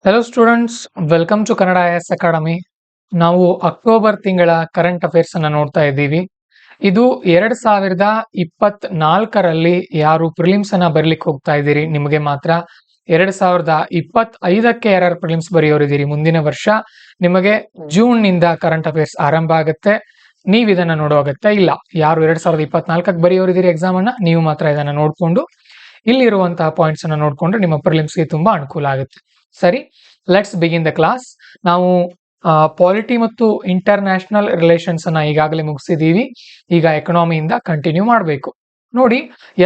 Hello students, welcome to Kannada IAS academy. ನಾವು October ತಿಂಗಳ current affairs ಅನ್ನ ನೋಡ್ತಾ ಇದ್ದೀವಿ. ಇದು 2024ರಲ್ಲಿ ಯಾರು ಪ್ರಿಲಿಮ್ಸ್ ಅನ್ನ ಬರೀಲಿಕ್ಕೆ ಹೋಗ್ತಾ ಇದ್ದೀರಿ ನಿಮಗೆ ಮಾತ್ರ. 2025ಕ್ಕೆ ಯಾರು ಪ್ರಿಲಿಮ್ಸ್ ಬರೆಯೋರಿದ್ದೀರಿ, ಮುಂದಿನ ವರ್ಷ ನಿಮಗೆ ಜೂನ್ ನಿಂದ ಕರೆಂಟ್ ಅಫೇರ್ಸ್ ಆರಂಭ ಆಗುತ್ತೆ. ನೀವು ಇದನ್ನ ನೋಡೋ ಅಗತ್ಯ ಇಲ್ಲ. ಯಾರು 2024ಕ್ಕೆ ಬರೆಯೋರಿದ್ದೀರಿ ಎಕ್ಸಾಮ್ ಅನ್ನ, ನೀವು ಮಾತ್ರ ಇದನ್ನ ನೋಡ್ಕೊಂಡು ಇಲ್ಲಿರುವಂತಹ ಪಾಯಿಂಟ್ಸ್ ಅನ್ನ ನೋಡ್ಕೊಂಡ್ರೆ ನಿಮ್ಮ ಪ್ರಿಲಿಮ್ಸ್ಗೆ ತುಂಬಾ ಅನುಕೂಲ ಆಗುತ್ತೆ. ಸರಿ, ಲೆಟ್ಸ್ ಬಿಗಿನ್ ದ ಕ್ಲಾಸ್. ನಾವು ಪಾಲಿಟಿ ಮತ್ತು ಇಂಟರ್ನ್ಯಾಷನಲ್ ರಿಲೇಷನ್ಸ್ ಅನ್ನ ಈಗಾಗಲೇ ಮುಗಿಸಿದೀವಿ. ಈಗ ಎಕನಾಮಿಯಿಂದ ಕಂಟಿನ್ಯೂ ಮಾಡಬೇಕು. ನೋಡಿ,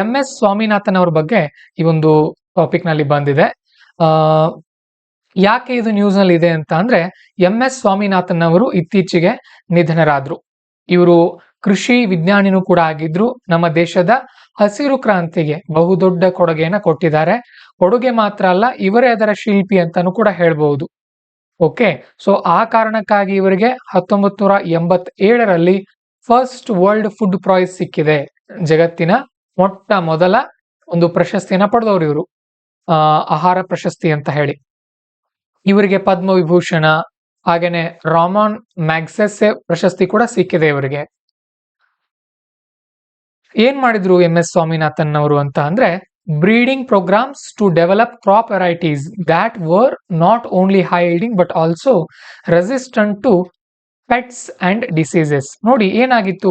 MS ಸ್ವಾಮಿನಾಥನ್ ಅವ್ರ ಬಗ್ಗೆ ಈ ಒಂದು ಟಾಪಿಕ್ ನಲ್ಲಿ ಬಂದಿದೆ. ಯಾಕೆ ಇದು ನ್ಯೂಸ್ ನಲ್ಲಿ ಇದೆ ಅಂತ ಅಂದ್ರೆ, MS ಸ್ವಾಮಿನಾಥನ್ ಅವರು ಇತ್ತೀಚೆಗೆ ನಿಧನರಾದ್ರು. ಇವರು ಕೃಷಿ ವಿಜ್ಞಾನಿನೂ ಕೂಡ ಆಗಿದ್ರು. ನಮ್ಮ ದೇಶದ ಹಸಿರು ಕ್ರಾಂತಿಗೆ ಬಹುದೊಡ್ಡ ಕೊಡುಗೆಯನ್ನ ಕೊಟ್ಟಿದ್ದಾರೆ. ಕೊಡುಗೆ ಮಾತ್ರ ಅಲ್ಲ, ಇವರೇ ಅದರ ಶಿಲ್ಪಿ ಅಂತಾನೂ ಕೂಡ ಹೇಳ್ಬಹುದು. ಓಕೆ, ಸೊ ಆ ಕಾರಣಕ್ಕಾಗಿ ಇವರಿಗೆ 1987ರಲ್ಲಿ ಫಸ್ಟ್ ವರ್ಲ್ಡ್ ಫುಡ್ ಪ್ರೈಸ್ ಸಿಕ್ಕಿದೆ. ಜಗತ್ತಿನ ಮೊಟ್ಟ ಮೊದಲ ಒಂದು ಪ್ರಶಸ್ತಿಯನ್ನ ಪಡೆದವರು ಇವರು, ಆಹಾರ ಪ್ರಶಸ್ತಿ ಅಂತ ಹೇಳಿ. ಇವರಿಗೆ ಪದ್ಮವಿಭೂಷಣ ಹಾಗೇನೆ ರಾಮನ್ ಮ್ಯಾಗ್ಸೆಸೆ ಪ್ರಶಸ್ತಿ ಕೂಡ ಸಿಕ್ಕಿದೆ ಇವರಿಗೆ. ಏನ್ ಮಾಡಿದ್ರು MS ಸ್ವಾಮಿನಾಥನ್ ಅವರು ಅಂತ ಅಂದ್ರೆ, breeding programmes to develop crop varieties that were not only high yielding but also resistant to pests and diseases. ನೋಡಿ, ಏನಾಗಿತ್ತು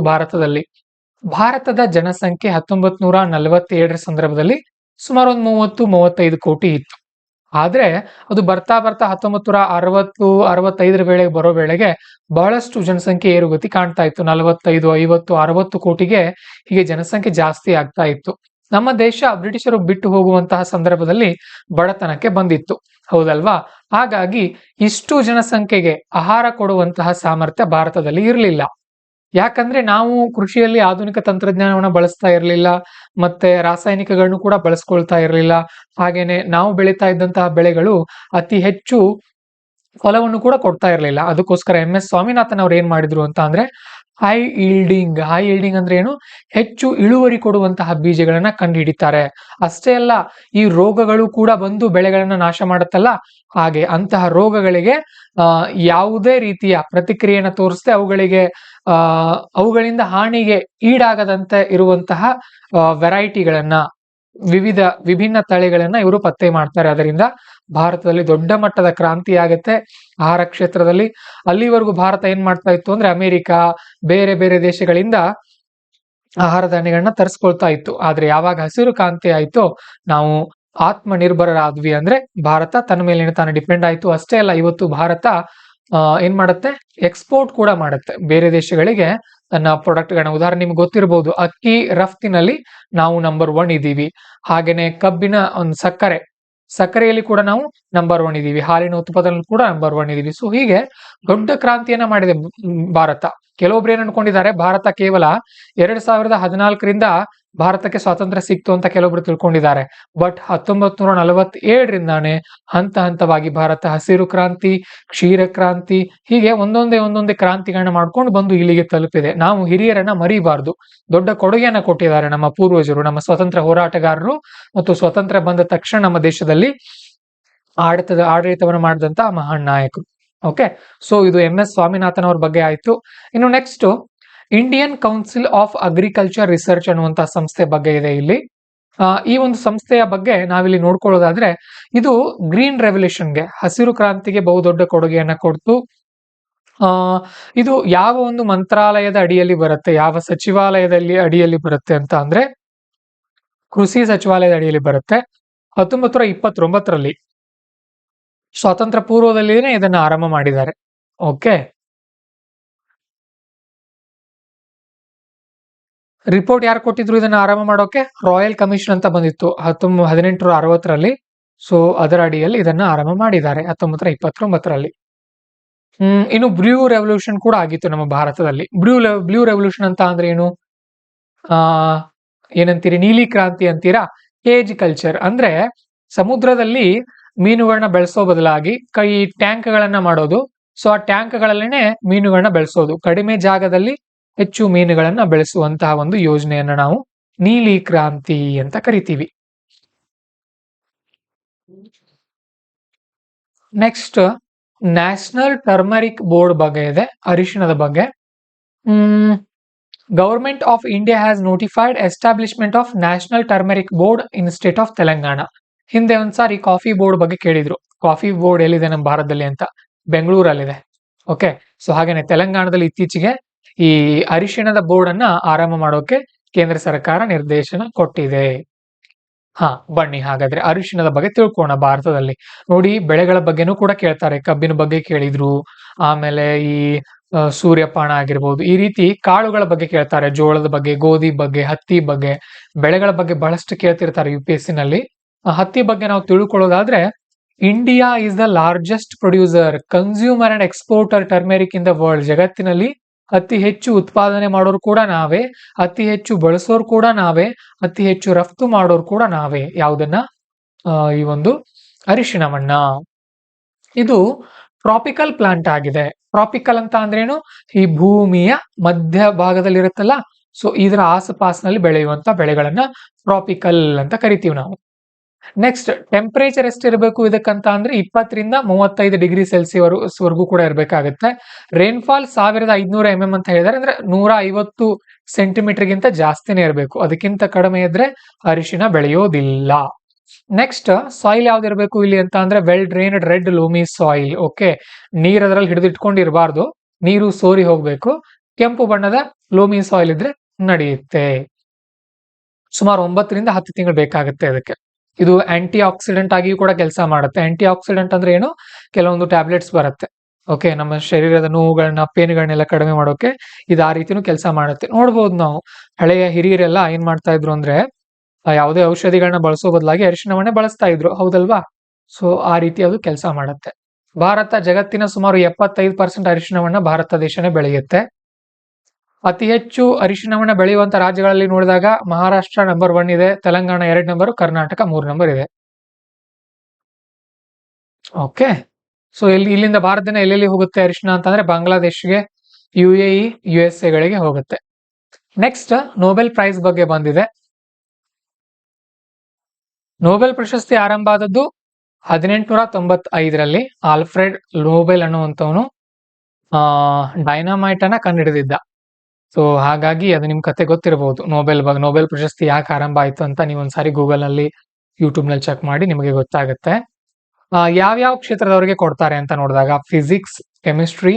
ಭಾರತದ ಜನಸಂಖ್ಯೆ 1947ರ ಸಂದರ್ಭದಲ್ಲಿ ಸುಮಾರು ಒಂದು 30-35 ಕೋಟಿ ಇತ್ತು. ಆದ್ರೆ ಅದು ಬರ್ತಾ 1960-65ರ ವೇಳೆಗೆ ಬರೋ ವೇಳೆಗೆ ಬಹಳಷ್ಟು ಜನಸಂಖ್ಯೆ ಏರುಗತಿ ಕಾಣ್ತಾ ಇತ್ತು. 45, 50, 60 ಕೋಟಿಗೆ ಹೀಗೆ ಜನಸಂಖ್ಯೆ ಜಾಸ್ತಿ ಆಗ್ತಾ ಇತ್ತು. ನಮ್ಮ ದೇಶ ಬ್ರಿಟಿಷರು ಬಿಟ್ಟು ಹೋಗುವಂತಹ ಸಂದರ್ಭದಲ್ಲಿ ಬಡತನಕ್ಕೆ ಬಂದಿತ್ತು, ಹೌದಲ್ವಾ? ಹಾಗಾಗಿ ಇಷ್ಟು ಜನಸಂಖ್ಯೆಗೆ ಆಹಾರ ಕೊಡುವಂತಹ ಸಾಮರ್ಥ್ಯ ಭಾರತದಲ್ಲಿ ಇರಲಿಲ್ಲ. ಯಾಕಂದ್ರೆ ನಾವು ಕೃಷಿಯಲ್ಲಿ ಆಧುನಿಕ ತಂತ್ರಜ್ಞಾನವನ್ನ ಬಳಸ್ತಾ ಇರಲಿಲ್ಲ, ಮತ್ತೆ ರಾಸಾಯನಿಕಗಳನ್ನು ಕೂಡ ಬಳಸ್ಕೊಳ್ತಾ ಇರಲಿಲ್ಲ. ಹಾಗೇನೆ ನಾವು ಬೆಳೀತಾ ಇದ್ದಂತಹ ಬೆಳೆಗಳು ಅತಿ ಹೆಚ್ಚು ಫಲವನ್ನು ಕೂಡ ಕೊಡ್ತಾ ಇರಲಿಲ್ಲ. ಅದಕ್ಕೋಸ್ಕರ MS ಸ್ವಾಮಿನಾಥನ್ ಅವ್ರು ಏನ್ ಮಾಡಿದ್ರು ಅಂತ ಅಂದ್ರೆ, ಹೈ ಈಲ್ಡಿಂಗ್ ಅಂದ್ರೆ ಏನು, ಹೆಚ್ಚು ಇಳುವರಿ ಕೊಡುವಂತಹ ಬೀಜಗಳನ್ನ ಕಂಡು ಹಿಡಿತಾರೆ. ಅಷ್ಟೇ ಅಲ್ಲ, ಈ ರೋಗಗಳು ಕೂಡ ಬಂದು ಬೆಳೆಗಳನ್ನ ನಾಶ ಮಾಡುತ್ತಲ್ಲ, ಹಾಗೆ ಅಂತಹ ರೋಗಗಳಿಗೆ ಯಾವುದೇ ರೀತಿಯ ಪ್ರತಿಕ್ರಿಯೆಯನ್ನು ತೋರಿಸದೆ ಅವುಗಳಿಂದ ಹಾನಿಗೆ ಈಡಾಗದಂತೆ ಇರುವಂತಹ ವೆರೈಟಿಗಳನ್ನ, ವಿಭಿನ್ನ ತಳಿಗಳನ್ನ ಇವರು ಪತ್ತೆ ಮಾಡ್ತಾರೆ. ಅದರಿಂದ ಭಾರತದಲ್ಲಿ ದೊಡ್ಡ ಮಟ್ಟದ ಕ್ರಾಂತಿ ಆಗತ್ತೆ ಆಹಾರ ಕ್ಷೇತ್ರದಲ್ಲಿ. ಅಲ್ಲಿವರೆಗೂ ಭಾರತ ಏನ್ ಮಾಡ್ತಾ ಇತ್ತು ಅಂದ್ರೆ, ಅಮೆರಿಕ ಬೇರೆ ಬೇರೆ ದೇಶಗಳಿಂದ ಆಹಾರ ಧಾನ್ಯಗಳನ್ನ ತರಿಸ್ಕೊಳ್ತಾ ಇತ್ತು. ಆದ್ರೆ ಯಾವಾಗ ಹಸಿರು ಕ್ರಾಂತಿ ಆಯ್ತೋ, ನಾವು ಆತ್ಮನಿರ್ಭರರಾದ್ವಿ. ಅಂದ್ರೆ ಭಾರತ ತನ್ನ ಮೇಲೆ ತಾನು ಡಿಪೆಂಡ್ ಆಯ್ತು. ಅಷ್ಟೇ ಅಲ್ಲ, ಇವತ್ತು ಭಾರತ ಏನ್ ಮಾಡುತ್ತೆ, ಎಕ್ಸ್ಪೋರ್ಟ್ ಕೂಡ ಮಾಡುತ್ತೆ ಬೇರೆ ದೇಶಗಳಿಗೆ ತನ್ನ ಪ್ರಾಡಕ್ಟ್ಗಳನ್ನ. ಉದಾಹರಣೆ ನಿಮ್ಗೆ ಗೊತ್ತಿರಬಹುದು, ಅಕ್ಕಿ ರಫ್ತಿನಲ್ಲಿ ನಾವು ನಂಬರ್ 1 ಇದ್ದೀವಿ. ಹಾಗೇನೆ ಕಬ್ಬಿನ ಒಂದು ಸಕ್ಕರೆಯಲ್ಲಿ ಕೂಡ ನಾವು ನಂಬರ್ 1 ಇದೀವಿ. ಹಾಲಿನ ಉತ್ಪಾದನೆಯಲ್ಲಿ ಕೂಡ ನಂಬರ್ 1 ಇದೀವಿ. ಸೊ ಹೀಗೆ ದೊಡ್ಡ ಕ್ರಾಂತಿಯನ್ನ ಮಾಡಿದೆ ಭಾರತ. ಕೆಲವೊಬ್ರು ಏನ್ ಅನ್ಕೊಂಡಿದ್ದಾರೆ, ಭಾರತ ಕೇವಲ 2014ರಿಂದ ಭಾರತಕ್ಕೆ ಸ್ವಾತಂತ್ರ್ಯ ಸಿಕ್ತು ಅಂತ ಕೆಲವೊಬ್ರು ತಿಳ್ಕೊಂಡಿದ್ದಾರೆ. ಬಟ್ 1947ರಿಂದಾನೇ ಹಂತ ಹಂತವಾಗಿ ಭಾರತ ಹಸಿರು ಕ್ರಾಂತಿ, ಕ್ಷೀರ ಕ್ರಾಂತಿ, ಹೀಗೆ ಒಂದೊಂದೇ ಕ್ರಾಂತಿಗಳನ್ನ ಮಾಡ್ಕೊಂಡು ಬಂದು ಇಲ್ಲಿಗೆ ತಲುಪಿದೆ. ನಾವು ಹಿರಿಯರನ್ನ ಮರಿಬಾರ್ದು. ದೊಡ್ಡ ಕೊಡುಗೆಯನ್ನ ಕೊಟ್ಟಿದ್ದಾರೆ ನಮ್ಮ ಪೂರ್ವಜರು, ನಮ್ಮ ಸ್ವತಂತ್ರ ಹೋರಾಟಗಾರರು. ಮತ್ತು ಸ್ವತಂತ್ರ ಬಂದ ತಕ್ಷಣ ನಮ್ಮ ದೇಶದಲ್ಲಿ ಆಡಳಿತವನ್ನು ಮಾಡಿದಂತ ಮಹಾನ್ ನಾಯಕರು. ಓಕೆ, ಸೊ ಇದು MS ಸ್ವಾಮಿನಾಥನ್ ಅವ್ರ ಬಗ್ಗೆ ಆಯ್ತು. ಇನ್ನು next, Indian Council of Agriculture Research ಅನ್ನುವಂತ ಸಂಸ್ಥೆ ಬಗ್ಗೆ ಇದೆ ಇಲ್ಲಿ. ಈ ಒಂದು ಸಂಸ್ಥೆಯ ಬಗ್ಗೆ ನಾವಿಲ್ಲಿ ನೋಡ್ಕೊಳ್ಳೋದಾದ್ರೆ, ಇದು ಗ್ರೀನ್ ರೆವಲ್ಯೂಷನ್ಗೆ, ಹಸಿರು ಕ್ರಾಂತಿಗೆ ಬಹುದೊಡ್ಡ ಕೊಡುಗೆಯನ್ನ ಕೊಡ್ತು. ಇದು ಯಾವ ಒಂದು ಮಂತ್ರಾಲಯದ ಅಡಿಯಲ್ಲಿ ಬರುತ್ತೆ, ಯಾವ ಸಚಿವಾಲಯದಲ್ಲಿ ಅಡಿಯಲ್ಲಿ ಬರುತ್ತೆ ಅಂತ ಅಂದ್ರೆ, ಕೃಷಿ ಸಚಿವಾಲಯದ ಅಡಿಯಲ್ಲಿ ಬರುತ್ತೆ. 1929ರಲ್ಲಿ ಸ್ವಾತಂತ್ರ್ಯ ಪೂರ್ವದಲ್ಲಿನೇ ಇದನ್ನ ಆರಂಭ ಮಾಡಿದ್ದಾರೆ. ಓಕೆ, ರಿಪೋರ್ಟ್ ಯಾರು ಕೊಟ್ಟಿದ್ರು ಇದನ್ನ ಆರಂಭ ಮಾಡೋಕೆ? ರಾಯಲ್ ಕಮಿಷನ್ ಅಂತ ಬಂದಿತ್ತು 1860ರಲ್ಲಿ. ಸೊ ಅದರ ಅಡಿಯಲ್ಲಿ ಇದನ್ನ ಆರಂಭ ಮಾಡಿದ್ದಾರೆ 1929ರಲ್ಲಿ. ಇನ್ನು ಬ್ಲೂ ರೆವಲ್ಯೂಷನ್ ಕೂಡ ಆಗಿತ್ತು ನಮ್ಮ ಭಾರತದಲ್ಲಿ. ಬ್ಲೂ ರೆವಲ್ಯೂಷನ್ ಅಂತ ಅಂದ್ರೆ ಏನು, ಏನಂತೀರಿ, ನೀಲಿ ಕ್ರಾಂತಿ ಅಂತೀರಾ? ಕೇಜ್ ಕಲ್ಚರ್ ಅಂದ್ರೆ ಸಮುದ್ರದಲ್ಲಿ ಮೀನುಗಳನ್ನ ಬೆಳೆಸೋ ಬದಲಾಗಿ ಟ್ಯಾಂಕ್ಗಳನ್ನ ಮಾಡೋದು. ಸೊ ಆ ಟ್ಯಾಂಕ್ಗಳಲ್ಲೇನೆ ಮೀನುಗಳನ್ನ ಬೆಳೆಸೋದು, ಕಡಿಮೆ ಜಾಗದಲ್ಲಿ ಹೆಚ್ಚು ಮೀನುಗಳನ್ನ ಬೆಳೆಸುವಂತಹ ಒಂದು ಯೋಜನೆಯನ್ನ ನಾವು ನೀಲಿ ಕ್ರಾಂತಿ ಅಂತ ಕರಿತೀವಿ. ನೆಕ್ಸ್ಟ್ ನ್ಯಾಷನಲ್ ಟರ್ಮರಿಕ್ ಬೋರ್ಡ್ ಬಗ್ಗೆ ಇದೆ, ಅರಿಶಿಣದ ಬಗ್ಗೆ. Government of India has notified establishment of national turmeric board in state of Telangana. ಹಿಂದೆ ಒಂದ್ಸಾರಿ ಕಾಫಿ ಬೋರ್ಡ್ ಬಗ್ಗೆ ಕೇಳಿದ್ರು, ಕಾಫಿ ಬೋರ್ಡ್ ಎಲ್ಲಿದೆ ನಮ್ಮ ಭಾರತದಲ್ಲಿ ಅಂತ. ಬೆಂಗಳೂರಲ್ಲಿದೆ. ಓಕೆ, ಸೊ ಹಾಗೇನೆ ತೆಲಂಗಾಣದಲ್ಲಿ ಇತ್ತೀಚೆಗೆ ಈ ಅರಿಶಿಣದ ಬೋರ್ಡ್ ಅನ್ನ ಆರಂಭ ಮಾಡೋಕೆ ಕೇಂದ್ರ ಸರ್ಕಾರ ನಿರ್ದೇಶನ ಕೊಟ್ಟಿದೆ. ಬನ್ನಿ ಹಾಗಾದ್ರೆ ಅರಿಶಿಣದ ಬಗ್ಗೆ ತಿಳ್ಕೋಣ. ಭಾರತದಲ್ಲಿ ನೋಡಿ, ಬೆಳೆಗಳ ಬಗ್ಗೆನೂ ಕೂಡ ಕೇಳ್ತಾರೆ. ಕಬ್ಬಿನ ಬಗ್ಗೆ ಕೇಳಿದ್ರು, ಆಮೇಲೆ ಈ ಸೂರ್ಯಪಾನ ಆಗಿರ್ಬೋದು, ಈ ರೀತಿ ಕಾಳುಗಳ ಬಗ್ಗೆ ಕೇಳ್ತಾರೆ. ಜೋಳದ ಬಗ್ಗೆ, ಗೋಧಿ ಬಗ್ಗೆ, ಹತ್ತಿ ಬಗ್ಗೆ, ಬೆಳೆಗಳ ಬಗ್ಗೆ ಬಹಳಷ್ಟು ಕೇಳ್ತಿರ್ತಾರೆ UPSC ನಲ್ಲಿ. ಹತ್ತಿ ಬಗ್ಗೆ ನಾವು ತಿಳ್ಕೊಳ್ಳೋದಾದ್ರೆ, India is the largest producer, consumer and exporter turmeric in the world. ಜಗತ್ತಿನಲ್ಲಿ ಅತಿ ಹೆಚ್ಚು ಉತ್ಪಾದನೆ ಮಾಡೋರು ಕೂಡ ನಾವೇ, ಅತಿ ಹೆಚ್ಚು ಬಳಸೋರು ಕೂಡ ನಾವೇ, ಅತಿ ಹೆಚ್ಚು ರಫ್ತು ಮಾಡೋರು ಕೂಡ ನಾವೇ. ಯಾವುದನ್ನ? ಈ ಒಂದು ಅರಿಶಿಣವನ್ನ. ಇದು ಟ್ರಾಪಿಕಲ್ ಪ್ಲಾಂಟ್ ಆಗಿದೆ. ಟ್ರಾಪಿಕಲ್ ಅಂತ ಅಂದ್ರೇನು? ಈ ಭೂಮಿಯ ಮಧ್ಯ ಭಾಗದಲ್ಲಿ ಇರುತ್ತಲ್ಲ, ಸೊ ಇದರ ಆಸುಪಾಸಿನಲ್ಲಿ ಬೆಳೆಯುವಂತ ಬೆಳೆಗಳನ್ನ ಟ್ರಾಪಿಕಲ್ ಅಂತ ಕರಿತೀವಿ ನಾವು. ನೆಕ್ಸ್ಟ್, ಟೆಂಪರೇಚರ್ ಎಷ್ಟಿರಬೇಕು ಇದಕ್ಕಂತ ಅಂದ್ರೆ 20 ರಿಂದ 35 ಡಿಗ್ರಿ ಸೆಲ್ಸಿಯಸ್ ವರೆಗೂ ಕೂಡ ಇರಬೇಕಾಗುತ್ತೆ. ರೈನ್ಫಾಲ್ 1500 mm ಅಂತ ಹೇಳಿದಾರೆ, ಅಂದ್ರೆ 150 ಸೆಂಟಿಮೀಟರ್ ಗಿಂತ ಜಾಸ್ತಿನೇ ಇರಬೇಕು. ಅದಕ್ಕಿಂತ ಕಡಿಮೆ ಇದ್ರೆ ಅರಿಶಿಣ ಬೆಳೆಯೋದಿಲ್ಲ. ನೆಕ್ಸ್ಟ್, ಸಾಯಿಲ್ ಯಾವ್ದಿರ್ಬೇಕು ಇಲ್ಲಿ ಅಂತ ಅಂದ್ರೆ well drained red loamy soil. Okay, ನೀರ್ ಅದರಲ್ಲಿ ಹಿಡಿದಿಟ್ಕೊಂಡಿರಬಾರ್ದು, ನೀರು ಸೋರಿ ಹೋಗ್ಬೇಕು. ಕೆಂಪು ಬಣ್ಣದ ಲೂಮಿ ಸಾಯಿಲ್ ಇದ್ರೆ ನಡೆಯುತ್ತೆ. ಸುಮಾರು 9 ರಿಂದ 10 ತಿಂಗಳು ಬೇಕಾಗುತ್ತೆ ಅದಕ್ಕೆ. ಇದು ಆಂಟಿ ಆಕ್ಸಿಡೆಂಟ್ ಆಗಿ ಕೂಡ ಕೆಲಸ ಮಾಡುತ್ತೆ. ಆಂಟಿ ಆಕ್ಸಿಡೆಂಟ್ ಅಂದ್ರೆ ಏನು? ಕೆಲವೊಂದು ಟ್ಯಾಬ್ಲೆಟ್ಸ್ ಬರುತ್ತೆ. ಓಕೆ, ನಮ್ಮ ಶರೀರದ ನೋವುಗಳನ್ನ, ಪೇನ್ಗಳನ್ನೆಲ್ಲ ಕಡಿಮೆ ಮಾಡೋಕೆ ಇದು ಆ ರೀತಿನೂ ಕೆಲಸ ಮಾಡುತ್ತೆ. ನೋಡ್ಬೋದು ನಾವು, ಹಳೆಯ ಹಿರಿಯರೆಲ್ಲ ಏನ್ ಮಾಡ್ತಾ ಇದ್ರು ಅಂದ್ರೆ, ಯಾವುದೇ ಔಷಧಿಗಳನ್ನ ಬಳಸೋ ಬದಲಾಗಿ ಅರಿಶಿಣವನ್ನೇ ಬಳಸ್ತಾ ಇದ್ರು, ಹೌದಲ್ವಾ? ಸೊ ಆ ರೀತಿ ಅದು ಕೆಲಸ ಮಾಡುತ್ತೆ. ಭಾರತ ಜಗತ್ತಿನ ಸುಮಾರು 75% ಅರಿಶಿಣವನ್ನ ಭಾರತ ದೇಶನೇ ಬೆಳೆಯುತ್ತೆ. ಅತಿ ಹೆಚ್ಚು ಅರಿಶಿಣವನ್ನ ಬೆಳೆಯುವಂತ ರಾಜ್ಯಗಳಲ್ಲಿ ನೋಡಿದಾಗ ಮಹಾರಾಷ್ಟ್ರ ನಂಬರ್ 1 ಇದೆ, ತೆಲಂಗಾಣ 2 ನಂಬರ್, ಕರ್ನಾಟಕ 3 ನಂಬರ್ ಇದೆ. ಓಕೆ, ಸೊ ಇಲ್ಲಿಂದ ಭಾರತದಿಂದ ಎಲ್ಲೆಲ್ಲಿ ಹೋಗುತ್ತೆ ಅರಿಶಿಣ ಅಂತಂದ್ರೆ ಬಾಂಗ್ಲಾದೇಶ್ಗೆ, UAE, USA ಗಳಿಗೆ ಹೋಗುತ್ತೆ. ನೆಕ್ಸ್ಟ್, ನೊಬೆಲ್ ಪ್ರೈಸ್ ಬಗ್ಗೆ ಬಂದಿದೆ. ನೊಬೆಲ್ ಪ್ರಶಸ್ತಿ ಆರಂಭ ಆದದ್ದು 1895ರಲ್ಲಿ. ಆಲ್ಫ್ರೆಡ್ ನೊಬೆಲ್ ಅನ್ನುವಂಥವನು ಡೈನಮೈಟ್ ಅನ್ನ ಕಂಡುಹಿಡಿದಿದ್ದ. ಸೊ ಹಾಗಾಗಿ ಅದು ನಿಮ್ ಕತೆ ಗೊತ್ತಿರಬಹುದು. ನೊಬೆಲ್ ಪ್ರಶಸ್ತಿ ಯಾಕೆ ಆರಂಭ ಆಯ್ತು ಅಂತ ನೀವು ಒಂದ್ಸಾರಿ ಗೂಗಲ್ ನಲ್ಲಿ, ಯೂಟ್ಯೂಬ್ ನಲ್ಲಿ ಚೆಕ್ ಮಾಡಿ, ನಿಮಗೆ ಗೊತ್ತಾಗುತ್ತೆ. ಯಾವ್ಯಾವ ಕ್ಷೇತ್ರದವರಿಗೆ ಕೊಡ್ತಾರೆ ಅಂತ ನೋಡಿದಾಗ ಫಿಸಿಕ್ಸ್, ಕೆಮಿಸ್ಟ್ರಿ,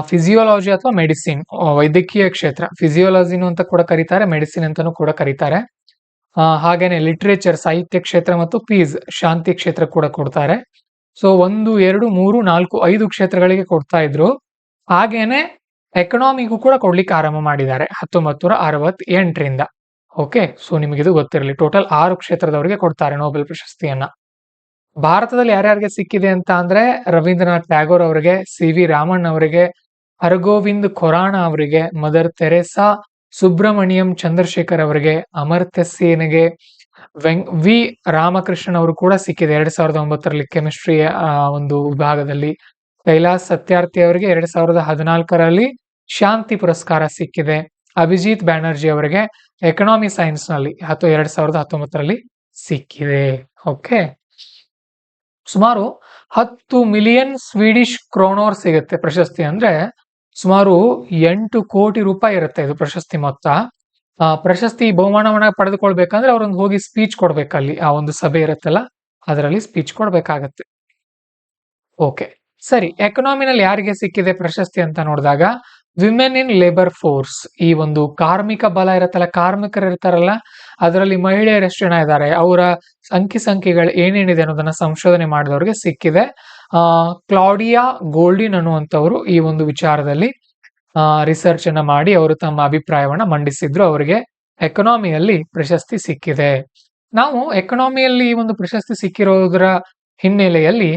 ಫಿಸಿಯೋಲಜಿ ಅಥವಾ ಮೆಡಿಸಿನ್, ವೈದ್ಯಕೀಯ ಕ್ಷೇತ್ರ, ಫಿಸಿಯೋಲಜಿನು ಅಂತ ಕೂಡ ಕರೀತಾರೆ, ಮೆಡಿಸಿನ್ ಅಂತಾನೂ ಕೂಡ ಕರೀತಾರೆ. ಹಾಗೇನೆ ಲಿಟ್ರೇಚರ್, ಸಾಹಿತ್ಯ ಕ್ಷೇತ್ರ, ಮತ್ತು ಪೀಸ್, ಶಾಂತಿ ಕ್ಷೇತ್ರ ಕೂಡ ಕೊಡ್ತಾರೆ. ಸೊ 1, 2, 3, 4, 5 ಕ್ಷೇತ್ರಗಳಿಗೆ ಕೊಡ್ತಾ ಇದ್ರು. ಹಾಗೇನೆ ಎಕನಾಮಿಗೂ ಕೂಡ ಕೊಡ್ಲಿಕ್ಕೆ ಆರಂಭ ಮಾಡಿದ್ದಾರೆ 1968ರಿಂದ. ಓಕೆ, ಸೊ ನಿಮಗಿದು ಗೊತ್ತಿರಲಿ. ಟೋಟಲ್ 6 ಕ್ಷೇತ್ರದವರಿಗೆ ಕೊಡ್ತಾರೆ ನೊಬೆಲ್ ಪ್ರಶಸ್ತಿಯನ್ನ. ಭಾರತದಲ್ಲಿ ಯಾರ್ಯಾರಿಗೆ ಸಿಕ್ಕಿದೆ ಅಂತ ಅಂದ್ರೆ ರವೀಂದ್ರನಾಥ್ ಟ್ಯಾಗೋರ್ ಅವರಿಗೆ, CV ರಾಮನ್ ಅವರಿಗೆ, ಹರಗೋವಿಂದ್ ಖೊರಾಣ ಅವರಿಗೆ, ಮದರ್ ತೆರೇಸಾ, ಸುಬ್ರಮಣಿಯಂ ಚಂದ್ರಶೇಖರ್ ಅವರಿಗೆ, ಅಮರ್ತ್ಯ ಸೇನ್ಗೆ, ವಿ ರಾಮಕೃಷ್ಣನ್ ಅವರು ಕೂಡ ಸಿಕ್ಕಿದೆ 2009ರಲ್ಲಿ ಕೆಮಿಸ್ಟ್ರಿಯ ಒಂದು ವಿಭಾಗದಲ್ಲಿ. ಕೈಲಾಸ್ ಸತ್ಯಾರ್ಥಿ ಅವರಿಗೆ 2014ರಲ್ಲಿ ಶಾಂತಿ ಪುರಸ್ಕಾರ ಸಿಕ್ಕಿದೆ. ಅಭಿಜಿತ್ ಬ್ಯಾನರ್ಜಿ ಅವರಿಗೆ ಎಕನಾಮಿ ಸೈನ್ಸ್ ನಲ್ಲಿ 2019ರಲ್ಲಿ ಸಿಕ್ಕಿದೆ. ಓಕೆ, ಸುಮಾರು 10 ಮಿಲಿಯನ್ ಸ್ವೀಡಿಶ್ ಕ್ರೋನೋರ್ ಸಿಗುತ್ತೆ ಪ್ರಶಸ್ತಿ. ಅಂದ್ರೆ ಸುಮಾರು 8 ಕೋಟಿ ರೂಪಾಯಿ ಇರುತ್ತೆ ಇದು ಪ್ರಶಸ್ತಿ ಮೊತ್ತ. ಪ್ರಶಸ್ತಿ ಬಹುಮಾನವನ್ನ ಪಡೆದುಕೊಳ್ಬೇಕಂದ್ರೆ ಅವ್ರೊಂದು ಹೋಗಿ ಸ್ಪೀಚ್ ಕೊಡ್ಬೇಕಲ್ಲಿ, ಆ ಒಂದು ಸಭೆ ಇರುತ್ತಲ್ಲ ಅದರಲ್ಲಿ ಸ್ಪೀಚ್ ಕೊಡ್ಬೇಕಾಗತ್ತೆ. ಓಕೆ, ಸರಿ. ಎಕನಾಮಿನಲ್ಲಿ ಯಾರಿಗೆ ಸಿಕ್ಕಿದೆ ಪ್ರಶಸ್ತಿ ಅಂತ ನೋಡಿದಾಗ ವಿಮೆನ್ ಇನ್ ಲೇಬರ್ ಫೋರ್ಸ್, ಈ ಒಂದು ಕಾರ್ಮಿಕ ಬಲ ಇರುತ್ತಲ್ಲ, ಕಾರ್ಮಿಕರು ಇರ್ತಾರಲ್ಲ, ಅದರಲ್ಲಿ ಮಹಿಳೆಯರು ಎಷ್ಟು ಜನ ಇದ್ದಾರೆ, ಅವರ ಸಂಖ್ಯೆಗಳು ಏನೇನಿದೆ ಅನ್ನೋದನ್ನ ಸಂಶೋಧನೆ ಮಾಡಿದವ್ರಿಗೆ ಸಿಕ್ಕಿದೆ. ಕ್ಲಾಡಿಯಾ ಗೋಲ್ಡಿನ್ ಅನ್ನುವಂಥವ್ರು ಈ ಒಂದು ವಿಚಾರದಲ್ಲಿ ರಿಸರ್ಚ್ ಅನ್ನ ಮಾಡಿ ಅವರು ತಮ್ಮ ಅಭಿಪ್ರಾಯವನ್ನ ಮಂಡಿಸಿದ್ರು. ಅವರಿಗೆ ಎಕನಾಮಿಯಲ್ಲಿ ಪ್ರಶಸ್ತಿ ಸಿಕ್ಕಿದೆ. ನಾವು ಎಕನಾಮಿಯಲ್ಲಿ ಈ ಒಂದು ಪ್ರಶಸ್ತಿ ಸಿಕ್ಕಿರೋದ್ರ ಹಿನ್ನೆಲೆಯಲ್ಲಿ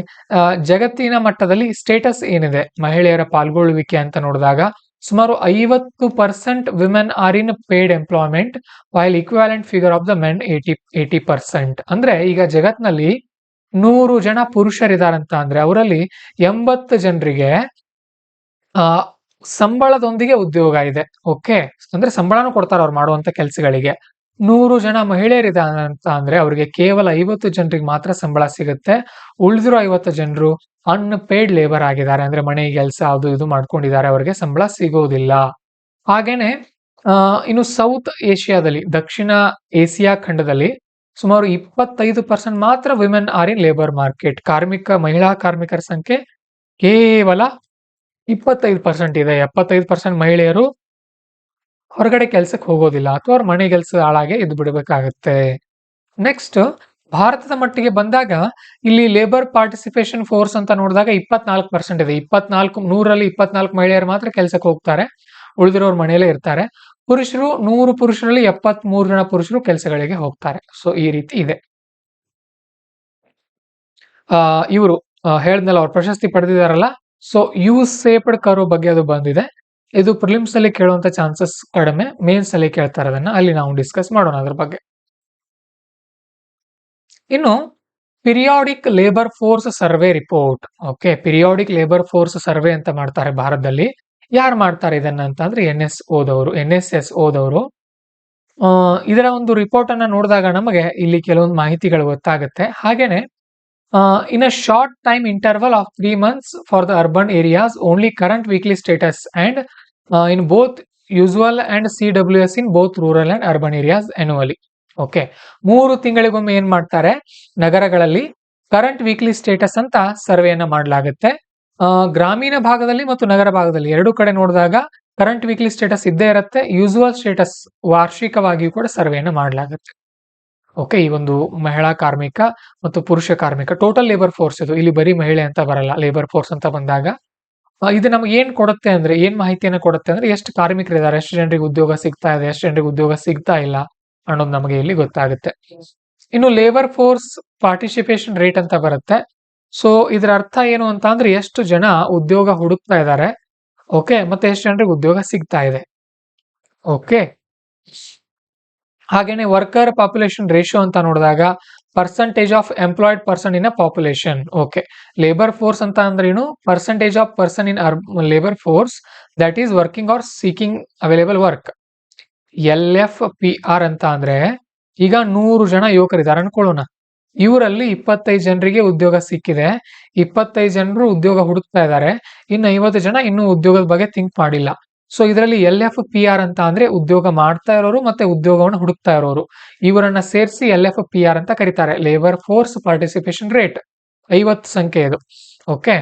ಜಗತ್ತಿನ ಮಟ್ಟದಲ್ಲಿ ಸ್ಟೇಟಸ್ ಏನಿದೆ ಮಹಿಳೆಯರ ಪಾಲ್ಗೊಳ್ಳುವಿಕೆ ಅಂತ ನೋಡಿದಾಗ ಸುಮಾರು 50% women are in paid employment while equivalent figure of the men 80%. ಅಂದ್ರೆ ಈಗ ಜಗತ್ನಲ್ಲಿ 100 ಜನ ಪುರುಷರಿದಾರಂತ ಅಂದ್ರೆ ಅವರಲ್ಲಿ 80 ಜನರಿಗೆ ಸಂಬಳದೊಂದಿಗೆ ಉದ್ಯೋಗ ಇದೆ. ಓಕೆ, ಅಂದ್ರೆ ಸಂಬಳನೂ ಕೊಡ್ತಾರೆ ಅವ್ರು ಮಾಡುವಂತ ಕೆಲಸಗಳಿಗೆ. 100 ಜನ ಮಹಿಳೆಯರಿದ್ದಾರೆ ಅಂತ ಅಂದ್ರೆ ಅವ್ರಿಗೆ ಕೇವಲ 50 ಜನರಿಗೆ ಮಾತ್ರ ಸಂಬಳ ಸಿಗುತ್ತೆ. ಉಳಿದಿರೋ 50 ಜನರು ಅನ್ಪೇಯ್ಡ್ ಲೇಬರ್ ಆಗಿದ್ದಾರೆ, ಅಂದ್ರೆ ಮನೆ ಕೆಲಸ ಅದು ಇದು ಮಾಡ್ಕೊಂಡಿದ್ದಾರೆ, ಅವರಿಗೆ ಸಂಬಳ ಸಿಗೋದಿಲ್ಲ. ಹಾಗೇನೆ ಇನ್ನು ಸೌತ್ ಏಷ್ಯಾದಲ್ಲಿ, ದಕ್ಷಿಣ ಏಸಿಯಾ ಖಂಡದಲ್ಲಿ ಸುಮಾರು 25% ಮಾತ್ರ women are in labour market. ಮಹಿಳಾ ಕಾರ್ಮಿಕರ ಸಂಖ್ಯೆ ಕೇವಲ 25% ಇದೆ. 75% ಮಹಿಳೆಯರು ಹೊರಗಡೆ ಕೆಲ್ಸಕ್ಕೆ ಹೋಗೋದಿಲ್ಲ ಅಥವಾ ಅವ್ರ ಮನೆ ಕೆಲಸದ ಹಾಳಾಗೆ ಇದ್ದು ಬಿಡಬೇಕಾಗತ್ತೆ. ನೆಕ್ಸ್ಟ್ ಭಾರತದ ಮಟ್ಟಿಗೆ ಬಂದಾಗ ಇಲ್ಲಿ ಲೇಬರ್ ಪಾರ್ಟಿಸಿಪೇಷನ್ ಫೋರ್ಸ್ ಅಂತ ನೋಡಿದಾಗ 24% ಇದೆ. 100ರಲ್ಲಿ 24 ಮಹಿಳೆಯರು ಮಾತ್ರ ಕೆಲ್ಸಕ್ಕೆ ಹೋಗ್ತಾರೆ, ಉಳಿದಿರೋರು ಮನೆಯಲ್ಲೇ ಇರ್ತಾರೆ. ಪುರುಷರು 100 ಪುರುಷರಲ್ಲಿ 73 ಜನ ಪುರುಷರು ಕೆಲಸಗಳಿಗೆ ಹೋಗ್ತಾರೆ. ಸೊ ಈ ರೀತಿ ಇದೆ. ಇವರು ಹೇಳ್ದಲ್ಲ ಅವ್ರು ಪ್ರಶಸ್ತಿ ಪಡೆದಿದಾರಲ್ಲ, ಸೊ ಯು ಸೇಪ್ಡ್ ಕರ್ವ್ ಬಗ್ಗೆ ಅದು ಬಂದಿದೆ. ಇದು ಪ್ರಿಲಿಮ್ಸ್ ಅಲ್ಲಿ ಕೇಳುವಂತ ಚಾನ್ಸಸ್ ಕಡಿಮೆ, ಮೇನ್ಸ್ ಅಲ್ಲಿ ಕೇಳ್ತಾರೆ ಅದನ್ನ, ಅಲ್ಲಿ ನಾವು ಡಿಸ್ಕಸ್ ಮಾಡೋಣ ಅದ್ರ ಬಗ್ಗೆ. ಇನ್ನು periodic labour force survey report. Okay, periodic labour force survey ಅಂತ ಮಾಡ್ತಾರೆ ಭಾರತದಲ್ಲಿ. ಯಾರು ಮಾಡ್ತಾರೆ ಇದನ್ನ ಅಂತ ಅಂದ್ರೆ NSS ಓದವರು. ಇದರ ಒಂದು ರಿಪೋರ್ಟ್ ಅನ್ನ ನೋಡಿದಾಗ ನಮಗೆ ಇಲ್ಲಿ ಕೆಲವೊಂದು ಮಾಹಿತಿಗಳು ಗೊತ್ತಾಗುತ್ತೆ. ಹಾಗೇನೆ in a short time interval of 3 months for the urban areas, only current weekly status and in both usual and CWS in both rural and urban areas annually. Okay, 3 ತಿಂಗಳಿಗೊಮ್ಮೆ ಏನ್ ಮಾಡ್ತಾರೆ, ನಗರಗಳಲ್ಲಿ ಕರೆಂಟ್ ವೀಕ್ಲಿ ಸ್ಟೇಟಸ್ ಅಂತ ಸರ್ವೆಯನ್ನ ಮಾಡಲಾಗುತ್ತೆ. ಗ್ರಾಮೀಣ ಭಾಗದಲ್ಲಿ ಮತ್ತು ನಗರ ಭಾಗದಲ್ಲಿ ಎರಡು ಕಡೆ ನೋಡಿದಾಗ ಕರೆಂಟ್ ವೀಕ್ಲಿ ಸ್ಟೇಟಸ್ ಇದ್ದೇ ಇರುತ್ತೆ. ಯೂಸುವಲ್ ಸ್ಟೇಟಸ್ ವಾರ್ಷಿಕವಾಗಿಯೂ ಕೂಡ ಸರ್ವೆಯನ್ನ ಮಾಡಲಾಗುತ್ತೆ. ಓಕೆ, ಈ ಒಂದು ಮಹಿಳಾ ಕಾರ್ಮಿಕ ಮತ್ತು ಪುರುಷ ಕಾರ್ಮಿಕ ಟೋಟಲ್ ಲೇಬರ್ ಫೋರ್ಸ್ ಇದು. ಇಲ್ಲಿ ಬರೀ ಮಹಿಳೆ ಅಂತ ಬರಲ್ಲ. ಲೇಬರ್ ಫೋರ್ಸ್ ಅಂತ ಬಂದಾಗ ಇದು ನಮ್ಗೆ ಏನ್ ಕೊಡುತ್ತೆ ಅಂದ್ರೆ, ಏನ್ ಮಾಹಿತಿಯನ್ನ ಕೊಡುತ್ತೆ ಅಂದ್ರೆ, ಎಷ್ಟು ಕಾರ್ಮಿಕರಿದ್ದಾರೆ, ಎಷ್ಟು ಜನರಿಗೆ ಉದ್ಯೋಗ ಸಿಗ್ತಾ ಇದೆ, ಎಷ್ಟು ಜನರಿಗೆ ಉದ್ಯೋಗ ಸಿಗ್ತಾ ಇಲ್ಲ ಅನ್ನೋದು ನಮಗೆ ಇಲ್ಲಿ ಗೊತ್ತಾಗುತ್ತೆ. ಇನ್ನು ಲೇಬರ್ ಫೋರ್ಸ್ ಪಾರ್ಟಿಸಿಪೇಷನ್ ರೇಟ್ ಅಂತ ಬರುತ್ತೆ. ಸೊ ಇದರ ಅರ್ಥ ಏನು ಅಂತ ಅಂದ್ರೆ, ಎಷ್ಟು ಜನ ಉದ್ಯೋಗ ಹುಡುಕ್ತಾ ಇದ್ದಾರೆ, ಓಕೆ, ಮತ್ತೆ ಎಷ್ಟು ಜನರಿಗೆ ಉದ್ಯೋಗ ಸಿಗ್ತಾ ಇದೆ. ಓಕೆ, ಹಾಗೇನೆ ವರ್ಕರ್ ಪಾಪ್ಯುಲೇಷನ್ ರೇಷಿಯೋ ಅಂತ ನೋಡಿದಾಗ percentage of employed person in a population. Okay, labour force ಅಂತ ಅಂದ್ರೆ ಏನು, percentage of person in labour force that is working are seeking available work. LFPR ಅಂತ ಅಂದ್ರೆ, ಈಗ 100 ಜನ ಯುವಕರಿದ್ದಾರೆ ಅನ್ಕೊಳ್ಳೋಣ. ಇವರಲ್ಲಿ 25 ಜನರಿಗೆ ಉದ್ಯೋಗ ಸಿಕ್ಕಿದೆ, 25 ಜನರು ಉದ್ಯೋಗ ಹುಡುಕ್ತಾ ಇದ್ದಾರೆ, ಇನ್ನು 50 ಜನ ಇನ್ನೂ ಉದ್ಯೋಗದ ಬಗ್ಗೆ ಥಿಂಕ್ ಮಾಡಿಲ್ಲ. ಸೊ ಇದರಲ್ಲಿ LFPR ಅಂತ ಅಂದ್ರೆ ಉದ್ಯೋಗ ಮಾಡ್ತಾ ಇರೋರು ಮತ್ತೆ ಉದ್ಯೋಗವನ್ನು ಹುಡುಕ್ತಾ ಇರೋರು, ಇವರನ್ನ ಸೇರಿಸಿ LFPR ಅಂತ ಕರೀತಾರೆ. ಲೇಬರ್ ಫೋರ್ಸ್ ಪಾರ್ಟಿಸಿಪೇಷನ್ ರೇಟ್ 50 ಸಂಖ್ಯೆ ಇದು. ಓಕೆ,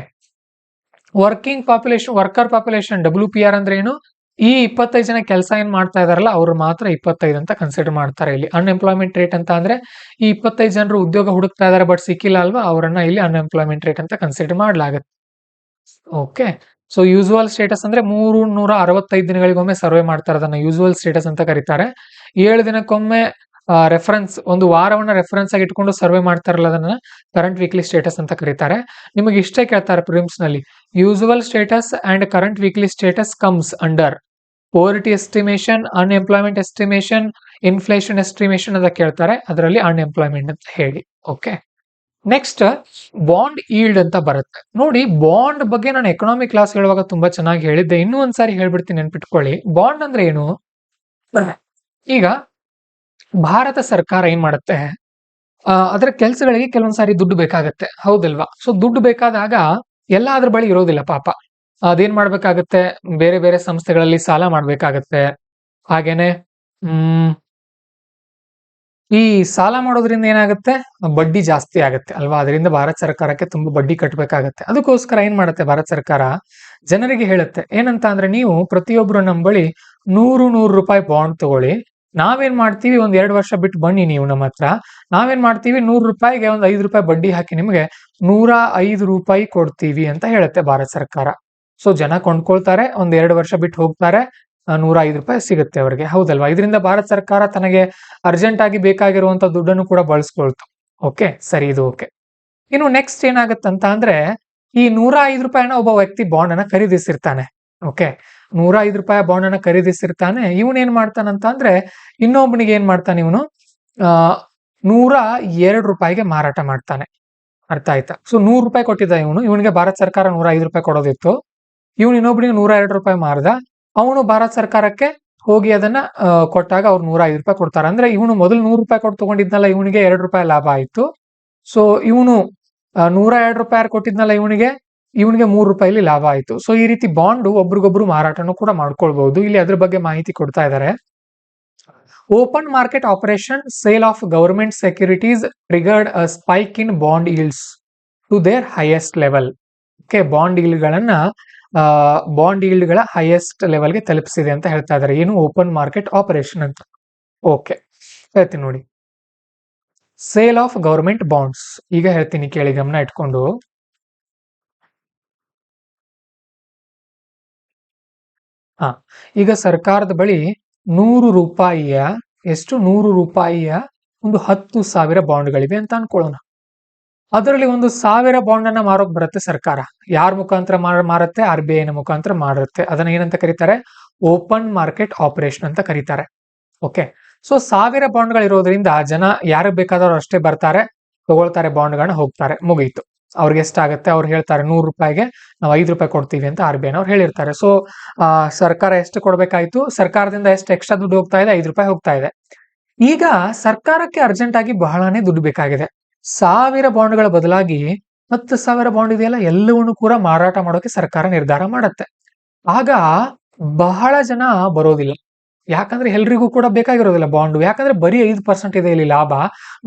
ವರ್ಕರ್ ಪಾಪ್ಯುಲೇಷನ್ WPR ಅಂದ್ರೆ ಏನು, ಈ 25 ಜನ ಕೆಲಸ ಏನ್ ಮಾಡ್ತಾ ಇದಾರಲ್ಲ ಅವ್ರು ಮಾತ್ರ 25 ಅಂತ ಕನ್ಸಿಡರ್ ಮಾಡ್ತಾರೆ ಇಲ್ಲಿ. ಅನ್ಎಂಪ್ಲಾಯ್ಮೆಂಟ್ ರೇಟ್ ಅಂತ ಅಂದ್ರೆ, ಈ 25 ಜನರು ಉದ್ಯೋಗ ಹುಡುಕ್ತಾ ಇದಾರೆ ಬಟ್ ಸಿಕ್ಕಿಲ್ಲ ಅಲ್ವಾ, ಅವರನ್ನ ಇಲ್ಲಿ ಅನ್ಎಂಪ್ಲಾಯ್ಮೆಂಟ್ ರೇಟ್ ಅಂತ ಕನ್ಸಿಡರ್ ಮಾಡಲಾಗುತ್ತೆ. ಓಕೆ, ಸೊ ಯೂಸುವಲ್ ಸ್ಟೇಟಸ್ ಅಂದ್ರೆ 365 ದಿನಗಳಿಗೊಮ್ಮೆ ಸರ್ವೆ ಮಾಡ್ತಾರೆ, ಅದನ್ನ ಯೂಸುವಲ್ ಸ್ಟೇಟಸ್ ಅಂತ ಕರೀತಾರೆ. 7 ದಿನಕ್ಕೊಮ್ಮೆ ರೆಫರೆನ್ಸ್, ಒಂದು ವಾರವನ್ನ ರೆಫರೆನ್ಸ್ ಆಗಿ ಇಟ್ಕೊಂಡು ಸರ್ವೆ ಮಾಡ್ತಾರಲ್ಲ, ಅದನ್ನ ಕರೆಂಟ್ ವೀಕ್ಲಿ ಸ್ಟೇಟಸ್ ಅಂತ ಕರೀತಾರೆ. ನಿಮಗೆ ಇಷ್ಟೇ ಕೇಳ್ತಾರೆ ಪ್ರಿಲಿಮ್ಸ್ ನಲ್ಲಿ, usual status and current weekly status comes under poverty estimation, unemployment estimation, inflation estimation ಅಂತ ಕೇಳ್ತಾರೆ, ಅದರಲ್ಲಿ ಅನ್ಎಂಪ್ಲಾಯ್ಮೆಂಟ್ ಅಂತ ಹೇಳಿ. ಓಕೆ, ನೆಕ್ಸ್ಟ್ ಬಾಂಡ್ ಈಲ್ಡ್ ಅಂತ ಬರುತ್ತೆ ನೋಡಿ. ಬಾಂಡ್ ಬಗ್ಗೆ ನಾನು ಎಕನಾಮಿಕ್ ಕ್ಲಾಸ್ ಹೇಳುವಾಗ ತುಂಬಾ ಚೆನ್ನಾಗಿ ಹೇಳಿದ್ದೆ, ಇನ್ನೂ ಒಂದ್ಸಾರಿ ಹೇಳ್ಬಿಡ್ತೀನಿ, ನೆನ್ಪಿಟ್ಕೊಳ್ಳಿ. ಬಾಂಡ್ ಅಂದ್ರೆ ಏನು, ಈಗ ಭಾರತ ಸರ್ಕಾರ ಏನ್ ಮಾಡುತ್ತೆ, ಅದರ ಕೆಲಸಗಳಿಗೆ ಕೆಲವೊಂದ್ಸಾರಿ ದುಡ್ಡು ಬೇಕಾಗತ್ತೆ, ಹೌದಲ್ವಾ? ಸೊ ದುಡ್ಡು ಬೇಕಾದಾಗ ಎಲ್ಲ ಅದ್ರ ಬಳಿ ಇರೋದಿಲ್ಲ ಪಾಪ. ಅದೇನ್ ಮಾಡ್ಬೇಕಾಗತ್ತೆ, ಬೇರೆ ಬೇರೆ ಸಂಸ್ಥೆಗಳಲ್ಲಿ ಸಾಲ ಮಾಡ್ಬೇಕಾಗತ್ತೆ. ಹಾಗೇನೆ ಈ ಸಾಲ ಮಾಡೋದ್ರಿಂದ ಏನಾಗುತ್ತೆ, ಬಡ್ಡಿ ಜಾಸ್ತಿ ಆಗುತ್ತೆ ಅಲ್ವಾ, ಅದರಿಂದ ಭಾರತ ಸರ್ಕಾರಕ್ಕೆ ತುಂಬಾ ಬಡ್ಡಿ ಕಟ್ಟಬೇಕಾಗತ್ತೆ. ಅದಕ್ಕೋಸ್ಕರ ಏನ್ ಮಾಡುತ್ತೆ ಭಾರತ ಸರ್ಕಾರ, ಜನರಿಗೆ ಹೇಳುತ್ತೆ ಏನಂತ ಅಂದ್ರೆ, ನೀವು ಪ್ರತಿಯೊಬ್ರು ನಮ್ಮ ಬಳಿ 100 ರೂಪಾಯಿ ಬಾಂಡ್ ತಗೊಳ್ಳಿ, ನಾವೇನ್ ಮಾಡ್ತೀವಿ, 1-2 ವರ್ಷ ಬಿಟ್ಟು ಬನ್ನಿ ನೀವು ನಮ್ಮ ಹತ್ರ, ನಾವೇನ್ ಮಾಡ್ತೀವಿ 100 ರೂಪಾಯಿಗೆ 5 ರೂಪಾಯಿ ಬಡ್ಡಿ ಹಾಕಿ ನಿಮಗೆ 105 ರೂಪಾಯಿ ಕೊಡ್ತೀವಿ ಅಂತ ಹೇಳುತ್ತೆ ಭಾರತ ಸರ್ಕಾರ. ಸೊ ಜನ ಕೊಂಡ್ಕೊಳ್ತಾರೆ, 1-2 ವರ್ಷ ಬಿಟ್ಟು ಹೋಗ್ತಾರೆ, 105 ರೂಪಾಯಿ ಸಿಗುತ್ತೆ ಅವರಿಗೆ, ಹೌದಲ್ವಾ? ಇದರಿಂದ ಭಾರತ ಸರ್ಕಾರ ತನಗೆ ಅರ್ಜೆಂಟ್ ಆಗಿ ಬೇಕಾಗಿರುವಂತ ದುಡ್ಡನ್ನು ಕೂಡ ಬಳಸ್ಕೊಳ್ತು. ಓಕೆ, ಸರಿ, ಇದು ಓಕೆ. ಇನ್ನು ನೆಕ್ಸ್ಟ್ ಏನಾಗುತ್ತಂತ ಅಂದ್ರೆ, ಈ 105 ರೂಪಾಯಿನ ಒಬ್ಬ ವ್ಯಕ್ತಿ ಬಾಂಡ್ ಅನ್ನ ಖರೀದಿಸಿರ್ತಾನೆ. ಓಕೆ, 105 ರೂಪಾಯಿ ಬಾಂಡ್ ಅನ್ನ ಖರೀದಿಸಿರ್ತಾನೆ. ಇವನ್ ಏನ್ ಮಾಡ್ತಾನಂತ ಅಂದ್ರೆ, ಇನ್ನೊಬ್ಬನಿಗೆ ಏನ್ ಮಾಡ್ತಾನೆ, ಇವನು 102 ರೂಪಾಯಿಗೆ ಮಾರಾಟ ಮಾಡ್ತಾನೆ. ಅರ್ಥ ಆಯ್ತಾ? ಸೊ 100 ರೂಪಾಯಿ ಕೊಟ್ಟಿದ್ದ ಇವನಿಗೆ ಭಾರತ ಸರ್ಕಾರ 105 ರೂಪಾಯಿ ಕೊಡೋದಿತ್ತು. ಇವನು ಇನ್ನೊಬ್ಬನಿಗೆ 102 ರೂಪಾಯಿ ಮಾರ್ದ, ಅವನು ಭಾರತ ಸರ್ಕಾರಕ್ಕೆ ಹೋಗಿ ಅದನ್ನ ಕೊಟ್ಟಾಗ ಅವ್ರು 105 ರೂಪಾಯಿ ಕೊಡ್ತಾರೆ. ಅಂದ್ರೆ ಇವನು ಮೊದಲು 100 ರೂಪಾಯಿ ಕೊಟ್ಟು ತಗೊಂಡಿದ್ನಲ್ಲ, ಇವನಿಗೆ 2 ರೂಪಾಯಿ ಲಾಭ ಆಯ್ತು. ಸೊ ಇವನು 102 ರೂಪಾಯಿ ಕೊಟ್ಟಿದ್ನಲ್ಲ ಇವನಿಗೆ 3 ರೂಪಾಯಿಲಿ ಲಾಭ ಆಯ್ತು. ಸೊ ಈ ರೀತಿ ಬಾಂಡ್ ಒಬ್ರಿಗೊಬ್ರು ಮಾರಾಟನೂ ಕೂಡ ಮಾಡ್ಕೊಳ್ಬಹುದು. ಇಲ್ಲಿ ಅದ್ರ ಬಗ್ಗೆ ಮಾಹಿತಿ ಕೊಡ್ತಾ ಇದ್ದಾರೆ. Open market operation sale of government securities triggered a spike in bond yields to their highest level. Okay, bond ಈಲ್ಡ್ಗಳ ಹೈಯೆಸ್ಟ್ ಲೆವೆಲ್ಗೆ ತಲುಪಿಸಿದೆ ಅಂತ ಹೇಳ್ತಾ ಇದ್ದಾರೆ. ಏನು ಓಪನ್ ಮಾರ್ಕೆಟ್ ಆಪರೇಷನ್ ಅಂತ. ಓಕೆ, ಹೇಳ್ತೀನಿ ನೋಡಿ. ಸೇಲ್ ಆಫ್ ಗವರ್ಮೆಂಟ್ ಬಾಂಡ್ಸ್ ಈಗ ಹೇಳ್ತೀನಿ ಕೇಳಿ, ಗಮನ ಇಟ್ಕೊಂಡು. ಈಗ ಸರ್ಕಾರದ ಬಳಿ 100 ರೂಪಾಯಿಯ ಒಂದು 10,000 ಬಾಂಡ್ಗಳಿವೆ ಅಂತ ಅನ್ಕೊಳ್ಳೋಣ. ಅದರಲ್ಲಿ ಒಂದು 1000 ಬಾಂಡ್ ಅನ್ನ ಮಾರೋಕ್ ಬರುತ್ತೆ ಸರ್ಕಾರ. ಯಾರ ಮುಖಾಂತರ ಮಾರುತ್ತೆ? RBI ನ ಮುಖಾಂತರ ಮಾರುತ್ತೆ. ಅದನ್ನ ಏನಂತ ಕರೀತಾರೆ? ಓಪನ್ ಮಾರ್ಕೆಟ್ ಆಪರೇಷನ್ ಅಂತ ಕರೀತಾರೆ. ಓಕೆ, ಸೊ 1000 ಬಾಂಡ್ಗಳು ಇರೋದ್ರಿಂದ ಜನ ಯಾರಿಗೆ ಬೇಕಾದವ್ರು ಅಷ್ಟೇ ಬರ್ತಾರೆ, ತಗೊಳ್ತಾರೆ ಬಾಂಡ್ಗಳನ್ನ, ಹೋಗ್ತಾರೆ, ಮುಗೀತು. ಅವ್ರಿಗೆ ಎಷ್ಟಾಗುತ್ತೆ ಅವ್ರು ಹೇಳ್ತಾರೆ 100 ರೂಪಾಯಿಗೆ ನಾವು 5 ರೂಪಾಯಿ ಕೊಡ್ತೀವಿ ಅಂತ RBI ಅವ್ರು ಹೇಳಿರ್ತಾರೆ. ಸೊ ಸರ್ಕಾರ ಎಷ್ಟು ಕೊಡ್ಬೇಕಾಯ್ತು? ಸರ್ಕಾರದಿಂದ ಎಷ್ಟು ಎಕ್ಸ್ಟ್ರಾ ದುಡ್ಡು ಹೋಗ್ತಾ ಇದೆ? 5 ರೂಪಾಯಿ ಹೋಗ್ತಾ ಇದೆ. ಈಗ ಸರ್ಕಾರಕ್ಕೆ ಅರ್ಜೆಂಟ್ ಆಗಿ ಬಹಳನೇ ದುಡ್ಡು ಬೇಕಾಗಿದೆ. 1000 ಬಾಂಡ್ಗಳ ಬದಲಾಗಿ 10,000 ಬಾಂಡ್ ಇದೆಯಲ್ಲ, ಎಲ್ಲವನ್ನೂ ಕೂಡ ಮಾರಾಟ ಮಾಡೋಕೆ ಸರ್ಕಾರ ನಿರ್ಧಾರ ಮಾಡುತ್ತೆ. ಆಗ ಬಹಳ ಜನ ಬರೋದಿಲ್ಲ. ಯಾಕಂದ್ರೆ ಎಲ್ರಿಗೂ ಕೂಡ ಬೇಕಾಗಿರೋದಿಲ್ಲ ಬಾಂಡ್. ಯಾಕಂದ್ರೆ ಬರೀ 5% ಇದೆ ಇಲ್ಲಿ ಲಾಭ.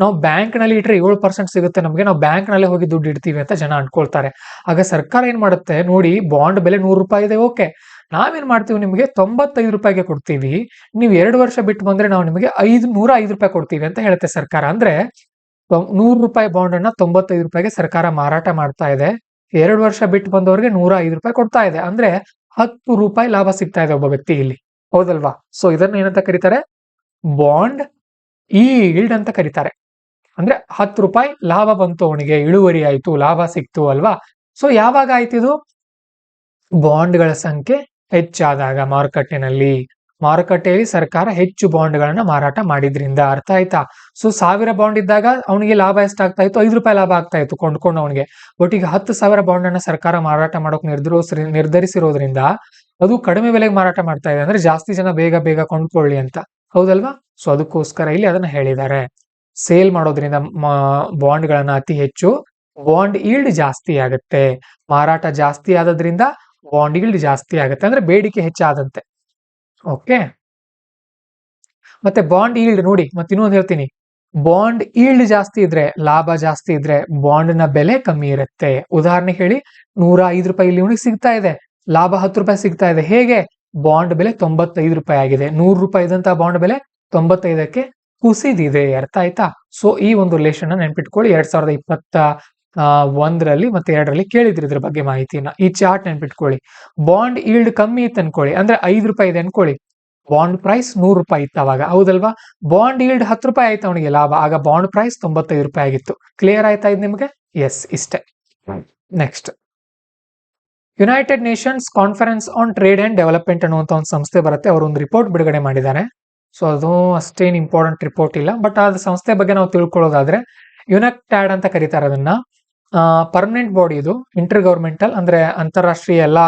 ನಾವು ಬ್ಯಾಂಕ್ ನಲ್ಲಿ ಇಟ್ರೆ 7% ಸಿಗುತ್ತೆ ನಮಗೆ, ನಾವು ಬ್ಯಾಂಕ್ ನಲ್ಲಿ ಹೋಗಿ ದುಡ್ಡು ಇಡ್ತೀವಿ ಅಂತ ಜನ ಅನ್ಕೊಳ್ತಾರೆ. ಆಗ ಸರ್ಕಾರ ಏನ್ ಮಾಡುತ್ತೆ ನೋಡಿ, ಬಾಂಡ್ ಬೆಲೆ 100 ರೂಪಾಯಿ ಇದೆ, ಓಕೆ, ನಾವೇನ್ ಮಾಡ್ತೀವಿ, ನಿಮಗೆ 95 ರೂಪಾಯಿಗೆ ಕೊಡ್ತೀವಿ, ನೀವು 2 ವರ್ಷ ಬಿಟ್ಟು ಬಂದ್ರೆ ನಾವು ನಿಮಗೆ 105 ರೂಪಾಯಿ ಕೊಡ್ತೀವಿ ಅಂತ ಹೇಳುತ್ತೆ ಸರ್ಕಾರ. ಅಂದ್ರೆ 100 ರೂಪಾಯಿ ಬಾಂಡ್ ಅನ್ನ 95 ರೂಪಾಯಿಗೆ ಸರ್ಕಾರ ಮಾರಾಟ ಮಾಡ್ತಾ ಇದೆ. 2 ವರ್ಷ ಬಿಟ್ಟು ಬಂದವರಿಗೆ 105 ರೂಪಾಯಿ ಕೊಡ್ತಾ ಇದೆ. ಅಂದ್ರೆ 10 ರೂಪಾಯಿ ಲಾಭ ಸಿಗ್ತಾ ಇದೆ ಒಬ್ಬ ವ್ಯಕ್ತಿ ಇಲ್ಲಿ, ಹೌದಲ್ವಾ? ಸೊ ಇದನ್ನ ಏನಂತ ಕರೀತಾರೆ? ಬಾಂಡ್ ಈಲ್ಡ್ ಅಂತ ಕರೀತಾರೆ. ಅಂದ್ರೆ 10 ರೂಪಾಯಿ ಲಾಭ ಬಂತು ಅವನಿಗೆ, ಇಳುವರಿ ಆಯ್ತು, ಲಾಭ ಸಿಕ್ತು ಅಲ್ವಾ? ಸೊ ಯಾವಾಗ ಆಯ್ತಿದು? ಬಾಂಡ್ಗಳ ಸಂಖ್ಯೆ ಹೆಚ್ಚಾದಾಗ, ಮಾರುಕಟ್ಟೆಯಲ್ಲಿ ಸರ್ಕಾರ ಹೆಚ್ಚು ಬಾಂಡ್ಗಳನ್ನ ಮಾರಾಟ ಮಾಡಿದ್ರಿಂದ. ಅರ್ಥ ಆಯ್ತಾ? ಸೊ 1000 ಬಾಂಡ್ ಇದ್ದಾಗ ಅವನಿಗೆ ಲಾಭ ಎಷ್ಟಾಗ್ತಾ ಇತ್ತು? 5 ರೂಪಾಯಿ ಲಾಭ ಆಗ್ತಾ ಇತ್ತು ಕೊಂಡ್ಕೊಂಡು ಅವನಿಗೆ. ಬಟ್ ಈಗ 10,000 ಬಾಂಡ್ ಅನ್ನ ಸರ್ಕಾರ ಮಾರಾಟ ಮಾಡೋಕೆ ನಿರ್ಧರಿಸಿರೋದ್ರಿಂದ ಅದು ಕಡಿಮೆ ಬೆಲೆಗೆ ಮಾರಾಟ ಮಾಡ್ತಾ ಇದೆ. ಅಂದ್ರೆ ಜಾಸ್ತಿ ಜನ ಬೇಗ ಬೇಗ ಕೊಂಡ್ಕೊಳ್ಳಿ ಅಂತ, ಹೌದಲ್ವಾ? ಸೊ ಅದಕ್ಕೋಸ್ಕರ ಇಲ್ಲಿ ಅದನ್ನ ಹೇಳಿದ್ದಾರೆ. ಸೇಲ್ ಮಾಡೋದ್ರಿಂದ ಬಾಂಡ್ಗಳನ್ನ ಅತಿ ಹೆಚ್ಚು, ಬಾಂಡ್ ಈಲ್ಡ್ ಜಾಸ್ತಿ ಆಗುತ್ತೆ. ಮಾರಾಟ ಜಾಸ್ತಿ ಆದ್ರಿಂದ ಬಾಂಡ್ ಈಲ್ಡ್ ಜಾಸ್ತಿ ಆಗುತ್ತೆ, ಅಂದ್ರೆ ಬೇಡಿಕೆ ಹೆಚ್ಚಾದಂತೆ. ಓಕೆ, ಮತ್ತೆ ಬಾಂಡ್ ಈಲ್ಡ್ ನೋಡಿ, ಮತ್ತೆ ಇನ್ನೊಂದು ಹೇಳ್ತೀನಿ, ಬಾಂಡ್ ಈಲ್ಡ್ ಜಾಸ್ತಿ ಇದ್ರೆ, ಲಾಭ ಜಾಸ್ತಿ ಇದ್ರೆ ಬಾಂಡ್ ನ ಬೆಲೆ ಕಮ್ಮಿ ಇರುತ್ತೆ. ಉದಾಹರಣೆ ಹೇಳಿ, 105 ರೂಪಾಯಿ ಇಲ್ಲಿ ಇವನಿಗೆ ಸಿಗ್ತಾ ಇದೆ, ಲಾಭ 10 ರೂಪಾಯಿ ಸಿಗ್ತಾ ಇದೆ. ಹೇಗೆ? ಬಾಂಡ್ ಬೆಲೆ 95 ರೂಪಾಯಿ ಆಗಿದೆ. 100 ರೂಪಾಯಿ ಇದ್ದಂತಹ ಬಾಂಡ್ ಬೆಲೆ 95ಕ್ಕೆ ಕುಸಿದಿದೆ. ಅರ್ಥ ಆಯ್ತಾ? ಸೊ ಈ ಒಂದು ರಿಲೇಷನ್ ನೆನ್ಪಿಟ್ಕೊಳ್ಳಿ. 2021ರಲ್ಲಿ ಮತ್ತೆ 2ರಲ್ಲಿ ಕೇಳಿದ್ರಿ ಇದ್ರ ಬಗ್ಗೆ ಮಾಹಿತಿನ. ಈ ಚಾರ್ಟ್ ನೆನ್ಪಿಟ್ಕೊಳ್ಳಿ. ಬಾಂಡ್ ಈಲ್ಡ್ ಕಮ್ಮಿ ಇತ್ತು ಅನ್ಕೊಳ್ಳಿ, ಅಂದ್ರೆ 5 ರೂಪಾಯಿ ಇದೆ ಅನ್ಕೊಳ್ಳಿ, ಬಾಂಡ್ ಪ್ರೈಸ್ 100 ರೂಪಾಯಿ ಇತ್ತು ಅವಾಗ, ಹೌದಲ್ವಾ? ಬಾಂಡ್ ಈಲ್ಡ್ 10 ರೂಪಾಯಿ ಆಯ್ತು ಅವನಿಗೆ ಲಾಭ, ಆಗ ಬಾಂಡ್ ಪ್ರೈಸ್ 95 ರೂಪಾಯಿ ಆಗಿತ್ತು. ಕ್ಲಿಯರ್ ಆಯ್ತಾ ಇದು ನಿಮಗೆ? ಎಸ್, ಇಷ್ಟೇ. Next, United Nations conference on trade and development ಅನ್ನುವಂತ ಒಂದು ಸಂಸ್ಥೆ ಬರುತ್ತೆ. ಅವರು ಒಂದು ರಿಪೋರ್ಟ್ ಬಿಡುಗಡೆ ಮಾಡಿದ್ದಾರೆ. ಸೊ ಅದು ಅಷ್ಟೇನು ಇಂಪಾರ್ಟೆಂಟ್ ರಿಪೋರ್ಟ್ ಇಲ್ಲ, ಬಟ್ ಆ ಸಂಸ್ಥೆ ಬಗ್ಗೆ ನಾವು ತಿಳ್ಕೊಳ್ಳೋದಾದ್ರೆ, ಯುನಕ್ಟ್ಯಾಡ್ ಅಂತ ಕರೀತಾರೆ ಅದನ್ನ. ಪರ್ಮನೆಂಟ್ ಬಾಡಿ ಇದು, ಇಂಟರ್ ಗವರ್ಮೆಂಟಲ್, ಅಂದ್ರೆ ಅಂತಾರಾಷ್ಟ್ರೀಯ ಎಲ್ಲಾ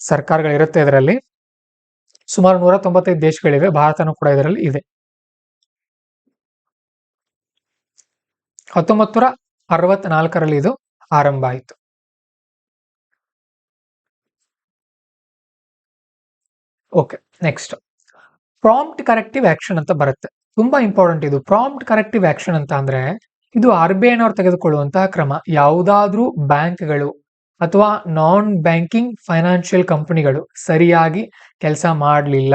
ಸರ್ಕಾರಗಳಿರುತ್ತೆ ಇದರಲ್ಲಿ. ಸುಮಾರು 195 ದೇಶಗಳಿವೆ, ಭಾರತನೂ ಕೂಡ ಇದರಲ್ಲಿ ಇದೆ. 1964ರಲ್ಲಿ ಇದು ಆರಂಭ ಆಯಿತು. Okay, next, prompt corrective action ಅಂತ ಬರುತ್ತೆ. ತುಂಬಾ ಇಂಪಾರ್ಟೆಂಟ್ ಇದು. ಪ್ರಾಂಪ್ಟ್ ಕರೆಕ್ಟಿವ್ ಆಕ್ಷನ್ ಅಂತ ಅಂದ್ರೆ ಇದು RBI ನವರು ತೆಗೆದುಕೊಳ್ಳುವಂತಹ ಕ್ರಮ. ಯಾವುದಾದ್ರೂ ಬ್ಯಾಂಕ್ಗಳು ಅಥವಾ ನಾನ್ ಬ್ಯಾಂಕಿಂಗ್ ಫೈನಾನ್ಷಿಯಲ್ ಕಂಪನಿಗಳು ಸರಿಯಾಗಿ ಕೆಲಸ ಮಾಡಲಿಲ್ಲ,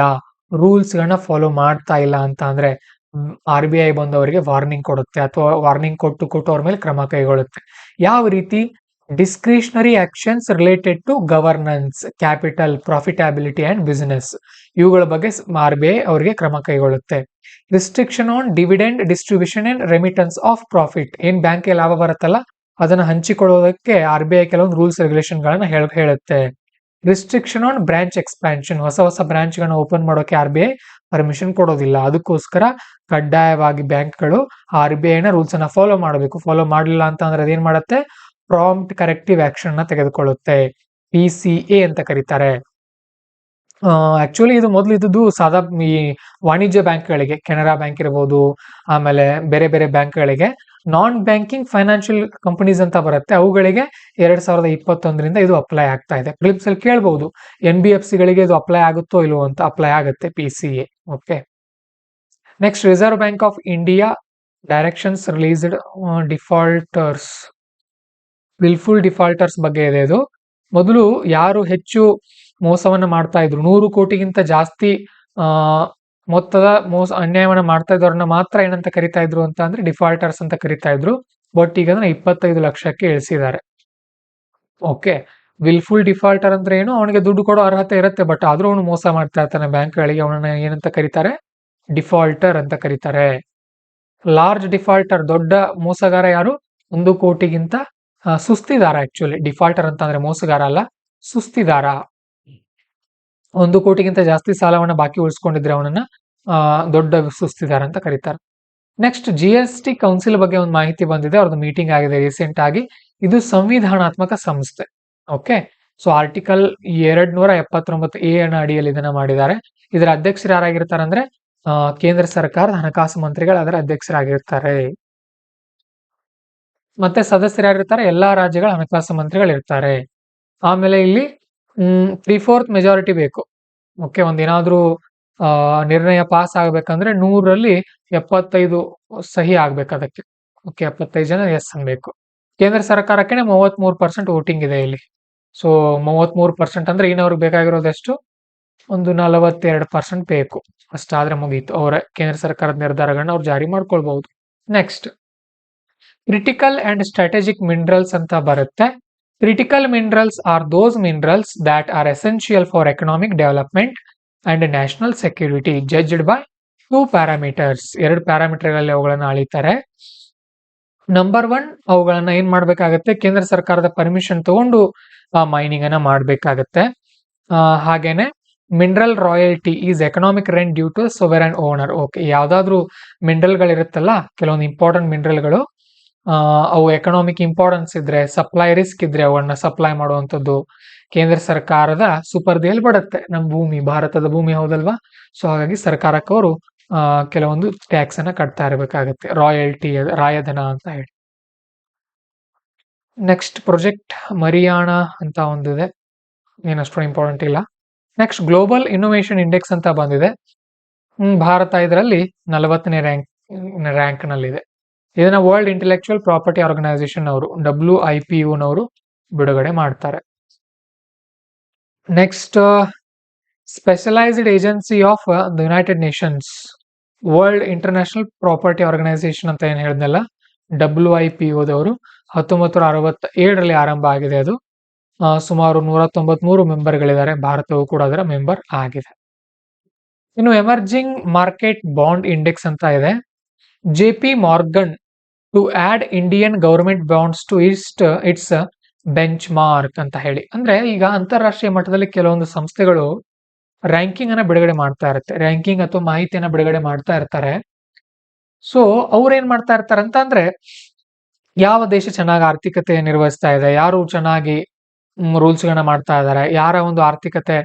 ರೂಲ್ಸ್ ಗಳನ್ನ ಫಾಲೋ ಮಾಡ್ತಾ ಇಲ್ಲ ಅಂತ ಅಂದ್ರೆ RBI ಬಂದವರಿಗೆ ವಾರ್ನಿಂಗ್ ಕೊಡುತ್ತೆ, ಅಥವಾ ವಾರ್ನಿಂಗ್ ಕೊಟ್ಟು ಅವ್ರ ಮೇಲೆ ಕ್ರಮ ಕೈಗೊಳ್ಳುತ್ತೆ. ಯಾವ ರೀತಿ? Discretionary actions related to governance, capital, profitability and business, ಇವುಗಳ ಬಗ್ಗೆ RBI ಅವರಿಗೆ ಕ್ರಮ ಕೈಗೊಳ್ಳುತ್ತೆ. Restriction on dividend distribution and remittance of profit, ಏನ್ ಬ್ಯಾಂಕ್ಗೆ ಲಾಭ ಬರುತ್ತಲ್ಲ ಅದನ್ನ ಹಂಚಿಕೊಳ್ಳೋದಕ್ಕೆ RBI ಕೆಲವೊಂದು ರೂಲ್ಸ್ ರೆಗ್ಯುಲೇಷನ್ ಗಳನ್ನ ಹೇಳುತ್ತೆ. ರಿಸ್ಟ್ರಿಕ್ಷನ್ ಆನ್ ಬ್ರಾಂಚ್ ಎಕ್ಸ್ಪಾನ್ಷನ್, ಹೊಸ ಬ್ರಾಂಚ್ ಗಳನ್ನ ಓಪನ್ ಮಾಡೋಕೆ RBI ಪರ್ಮಿಷನ್ ಕೊಡೋದಿಲ್ಲ. ಅದಕ್ಕೋಸ್ಕರ ಕಡ್ಡಾಯವಾಗಿ ಬ್ಯಾಂಕ್ಗಳು RBI ನ ರೂಲ್ಸ್ ಅನ್ನ ಫಾಲೋ ಮಾಡಬೇಕು. ಫಾಲೋ ಮಾಡಲಿಲ್ಲ ಅಂತ ಅಂದ್ರೆ ಅದೇನ್ ಮಾಡುತ್ತೆ? ಪ್ರಾಂಪ್ಟ್ ಕರೆಕ್ಟಿವ್ ಆಕ್ಷನ್ ನ ತೆಗೆದುಕೊಳ್ಳುತ್ತೆ. PCA ಅಂತ ಕರೀತಾರೆ. ಆಕ್ಚುಲಿ ಇದು ಮೊದಲು ಇದ್ದದ್ದು ಸಾದಾ ಈ ವಾಣಿಜ್ಯ ಬ್ಯಾಂಕ್ಗಳಿಗೆ, ಕೆನರಾ ಬ್ಯಾಂಕ್ ಇರಬಹುದು, ಆಮೇಲೆ ಬೇರೆ ಬೇರೆ ಬ್ಯಾಂಕ್ಗಳಿಗೆ ನಾನ್ ಬ್ಯಾಂಕಿಂಗ್ ಫೈನಾನ್ಷಿಯಲ್ ಕಂಪನೀಸ್ ಅಂತ ಬರುತ್ತೆ, ಅವುಗಳಿಗೆ 2021ರಿಂದ ಇದು ಅಪ್ಲೈ ಆಗ್ತಾ ಇದೆ. ಪ್ರಿಲಿಮ್ಸ್ ಅಲ್ಲಿ ಕೇಳಬಹುದು NBFC ಗಳಿಗೆ ಇದು ಅಪ್ಲೈ ಆಗುತ್ತೋ ಇಲ್ವೋ ಅಂತ. ಅಪ್ಲೈ ಆಗುತ್ತೆ PCA. Okay, next reserve bank of India directions released defaulters, wilful defaulters ಬಗ್ಗೆ ಇದೆ ಇದು. ಮೊದಲು ಯಾರು ಹೆಚ್ಚು ಮೋಸವನ್ನ ಮಾಡ್ತಾ ಇದ್ರು, 100 ಕೋಟಿಗಿಂತ ಜಾಸ್ತಿ ಮೊತ್ತದ ಅನ್ಯಾಯವನ್ನ ಮಾಡ್ತಾ ಇದ್ದವ್ರನ್ನ ಮಾತ್ರ ಏನಂತ ಕರಿತಾ ಇದ್ರು ಅಂತ ಅಂದ್ರೆ ಡಿಫಾಲ್ಟರ್ಸ್ ಅಂತ ಕರಿತಾ ಇದ್ರು. ಬಟ್ ಈಗ 25 ಲಕ್ಷಕ್ಕೆ ಇಳಿಸಿದ್ದಾರೆ. ಓಕೆ, ವಿಲ್ಫುಲ್ ಡಿಫಾಲ್ಟರ್ ಅಂದ್ರೆ ಏನು, ಅವನಿಗೆ ದುಡ್ಡು ಕೊಡೋ ಅರ್ಹತೆ ಇರುತ್ತೆ, ಬಟ್ ಆದ್ರೂ ಅವನು ಮೋಸ ಮಾಡ್ತಾ ಇರ್ತಾನೆ ಬ್ಯಾಂಕ್ಗಳಿಗೆ, ಅವನನ್ನ ಏನಂತ ಕರೀತಾರೆ, ಡಿಫಾಲ್ಟರ್ ಅಂತ ಕರೀತಾರೆ. ಲಾರ್ಜ್ ಡಿಫಾಲ್ಟರ್, ದೊಡ್ಡ ಮೋಸಗಾರ ಯಾರು, 1 ಕೋಟಿಗಿಂತ ಸುಸ್ತಿದಾರ. ಆಕ್ಚುಲಿ ಡಿಫಾಲ್ಟರ್ ಅಂತ ಅಂದ್ರೆ ಮೋಸಗಾರ ಅಲ್ಲ, ಸುಸ್ತಿದಾರ. 1 ಕೋಟಿಗಿಂತ ಜಾಸ್ತಿ ಸಾಲವನ್ನ ಬಾಕಿ ಉಳಿಸ್ಕೊಂಡಿದ್ರೆ ಅವನನ್ನ ದೊಡ್ಡ ಸುಸ್ತಿದಾರ ಅಂತ ಕರೀತಾರೆ. ನೆಕ್ಸ್ಟ್ GST ಕೌನ್ಸಿಲ್ ಬಗ್ಗೆ ಒಂದು ಮಾಹಿತಿ ಬಂದಿದೆ, ಅವ್ರದ್ದು ಮೀಟಿಂಗ್ ಆಗಿದೆ ರೀಸೆಂಟ್ ಆಗಿ. ಇದು ಸಂವಿಧಾನಾತ್ಮಕ ಸಂಸ್ಥೆ. ಓಕೆ, ಸೊ ಆರ್ಟಿಕಲ್ 279A ಅನ್ನ ಅಡಿಯಲ್ಲಿ ಇದನ್ನ ಮಾಡಿದ್ದಾರೆ. ಇದರ ಅಧ್ಯಕ್ಷರು ಯಾರಾಗಿರ್ತಾರೆ ಅಂದ್ರೆ ಕೇಂದ್ರ ಸರ್ಕಾರದ ಹಣಕಾಸು ಮಂತ್ರಿಗಳು ಅದರ ಅಧ್ಯಕ್ಷರಾಗಿರ್ತಾರೆ. ಮತ್ತೆ ಸದಸ್ಯರು ಯಾರಿರ್ತಾರೆ, ಎಲ್ಲಾ ರಾಜ್ಯಗಳ ಹಣಕಾಸು ಮಂತ್ರಿಗಳು ಇರ್ತಾರೆ. ಆಮೇಲೆ ಇಲ್ಲಿ 3/4 ಮೆಜಾರಿಟಿ ಬೇಕು. ಓಕೆ, ಒಂದೇನಾದ್ರೂ ನಿರ್ಣಯ ಪಾಸ್ ಆಗ್ಬೇಕಂದ್ರೆ 100ರಲ್ಲಿ 75 ಸಹಿ ಆಗ್ಬೇಕು ಅದಕ್ಕೆ. ಓಕೆ, 75 ಜನ ಎಸ್ ಅನ್ಬೇಕು. ಕೇಂದ್ರ ಸರ್ಕಾರಕ್ಕೆ 33% ವೋಟಿಂಗ್ ಇದೆ ಇಲ್ಲಿ. ಸೊ 33% ಅಂದ್ರೆ ಇನ್ನವ್ರಿಗೆ ಬೇಕಾಗಿರೋದೆಷ್ಟು, ಒಂದು 42% ಬೇಕು. ಅಷ್ಟಾದ್ರೆ ಮುಗೀತು, ಅವರ ಕೇಂದ್ರ ಸರ್ಕಾರದ ನಿರ್ಧಾರಗಳನ್ನ ಅವ್ರು ಜಾರಿ ಮಾಡ್ಕೊಳ್ಬಹುದು. Next critical and strategic minerals ಅಂತ ಬರುತ್ತೆ. Critical minerals are those minerals that are essential for economic development and national security judged by 2 parameters. 2 ಪ್ಯಾರಾಮೀಟರ್ಗಳಲ್ಲಿ ಅವುಗಳನ್ನ ಅಳಿತಾರೆ. ನಂಬರ್ 1, ಅವುಗಳನ್ನ ಏನ್ ಮಾಡ್ಬೇಕಾಗತ್ತೆ, ಕೇಂದ್ರ ಸರ್ಕಾರದ ಪರ್ಮಿಷನ್ ತಗೊಂಡು ಮೈನಿಂಗ್ ಅನ್ನ ಮಾಡ್ಬೇಕಾಗತ್ತೆ. ಹಾಗೇನೆ mineral royalty is economic rent due to sovereign owner. Okay, ಯಾವ್ದಾದ್ರು ಮಿನರಲ್ಗಳಿರುತ್ತಲ್ಲ, ಕೆಲವೊಂದು ಇಂಪಾರ್ಟೆಂಟ್ ಮಿನರಲ್ಗಳು, ಅವು ಎಕನಾಮಿಕ್ ಇಂಪಾರ್ಟೆನ್ಸ್ ಇದ್ರೆ, ಸಪ್ಲೈ ರಿಸ್ಕ್ ಇದ್ರೆ ಅವನ್ನ ಸಪ್ಲೈ ಮಾಡುವಂಥದ್ದು ಕೇಂದ್ರ ಸರ್ಕಾರದ ಸುಪರ್ದಿಯಲ್ಲಿ ಬರುತ್ತೆ. ನಮ್ಮ ಭೂಮಿ ಭಾರತದ ಭೂಮಿ ಹೌದಲ್ವಾ, ಸೊ ಹಾಗಾಗಿ ಸರ್ಕಾರಕ್ಕೆ ಅವರು ಕೆಲವೊಂದು ಟ್ಯಾಕ್ಸ್ ಅನ್ನ ಕಟ್ತಾ ಇರಬೇಕಾಗತ್ತೆ, ರಾಯಲ್ಟಿ, ರಾಯಧನ ಅಂತ ಹೇಳಿ. ನೆಕ್ಸ್ಟ್ ಪ್ರಾಜೆಕ್ಟ್ ಮರಿಯಾಣ ಅಂತ ಒಂದಿದೆ, ಏನಷ್ಟು ಇಂಪಾರ್ಟೆಂಟ್ ಇಲ್ಲ. ನೆಕ್ಸ್ಟ್ ಗ್ಲೋಬಲ್ ಇನ್ನೋವೇಷನ್ ಇಂಡೆಕ್ಸ್ ಅಂತ ಬಂದಿದೆ. ಭಾರತ ಇದರಲ್ಲಿ 40ನೇ ರ್ಯಾಂಕ್ ನಲ್ಲಿದೆ. ಇದನ್ನ ವರ್ಲ್ಡ್ ಇಂಟೆಲೆಕ್ಚುಯಲ್ ಪ್ರಾಪರ್ಟಿ ಆರ್ಗನೈಸೇಷನ್ ಅವರು WIPO ನವರು ಬಿಡುಗಡೆ ಮಾಡ್ತಾರೆ. Next specialised agency of the United Nations, World International Property Organisation ಅಂತ ಏನ್ ಹೇಳಿದ್ನಲ್ಲ, WIPO ದವರು 1967ರಲ್ಲಿ ಆರಂಭ ಆಗಿದೆ. ಅದು ಸುಮಾರು 193 ಮೆಂಬರ್ಗಳಿದ್ದಾರೆ, ಭಾರತವು ಕೂಡ ಅದರ ಮೆಂಬರ್ ಆಗಿದೆ. ಇನ್ನು ಎಮರ್ಜಿಂಗ್ ಮಾರ್ಕೆಟ್ ಬಾಂಡ್ ಇಂಡೆಕ್ಸ್ ಅಂತ ಇದೆ. JP Morgan to add Indian government bonds to its benchmark ಅಂತ ಹೇಳಿ. ಅಂದ್ರೆ ಈಗ ಅಂತಾರಾಷ್ಟ್ರೀಯ ಮಟ್ಟದಲ್ಲಿ ಕೆಲವೊಂದು ಸಂಸ್ಥೆಗಳು ರ್ಯಾಂಕಿಂಗ್ ಅನ್ನ ಬಿಡುಗಡೆ ಮಾಡ್ತಾ ಇರುತ್ತೆ, ರ್ಯಾಂಕಿಂಗ್ ಅಥವಾ ಮಾಹಿತಿಯನ್ನ ಬಿಡುಗಡೆ ಮಾಡ್ತಾ ಇರ್ತಾರೆ. ಸೊ ಅವ್ರು ಏನ್ ಮಾಡ್ತಾ ಇರ್ತಾರೆ ಅಂತ ಅಂದ್ರೆ, ಯಾವ ದೇಶ ಚೆನ್ನಾಗಿ ಆರ್ಥಿಕತೆ ನಿರ್ವಹಿಸ್ತಾ ಇದೆ, ಯಾರು ಚೆನ್ನಾಗಿ ರೂಲ್ಸ್ ಗಳನ್ನ ಮಾಡ್ತಾ ಇದ್ದಾರೆ, ಯಾರ ಒಂದು ಆರ್ಥಿಕತೆ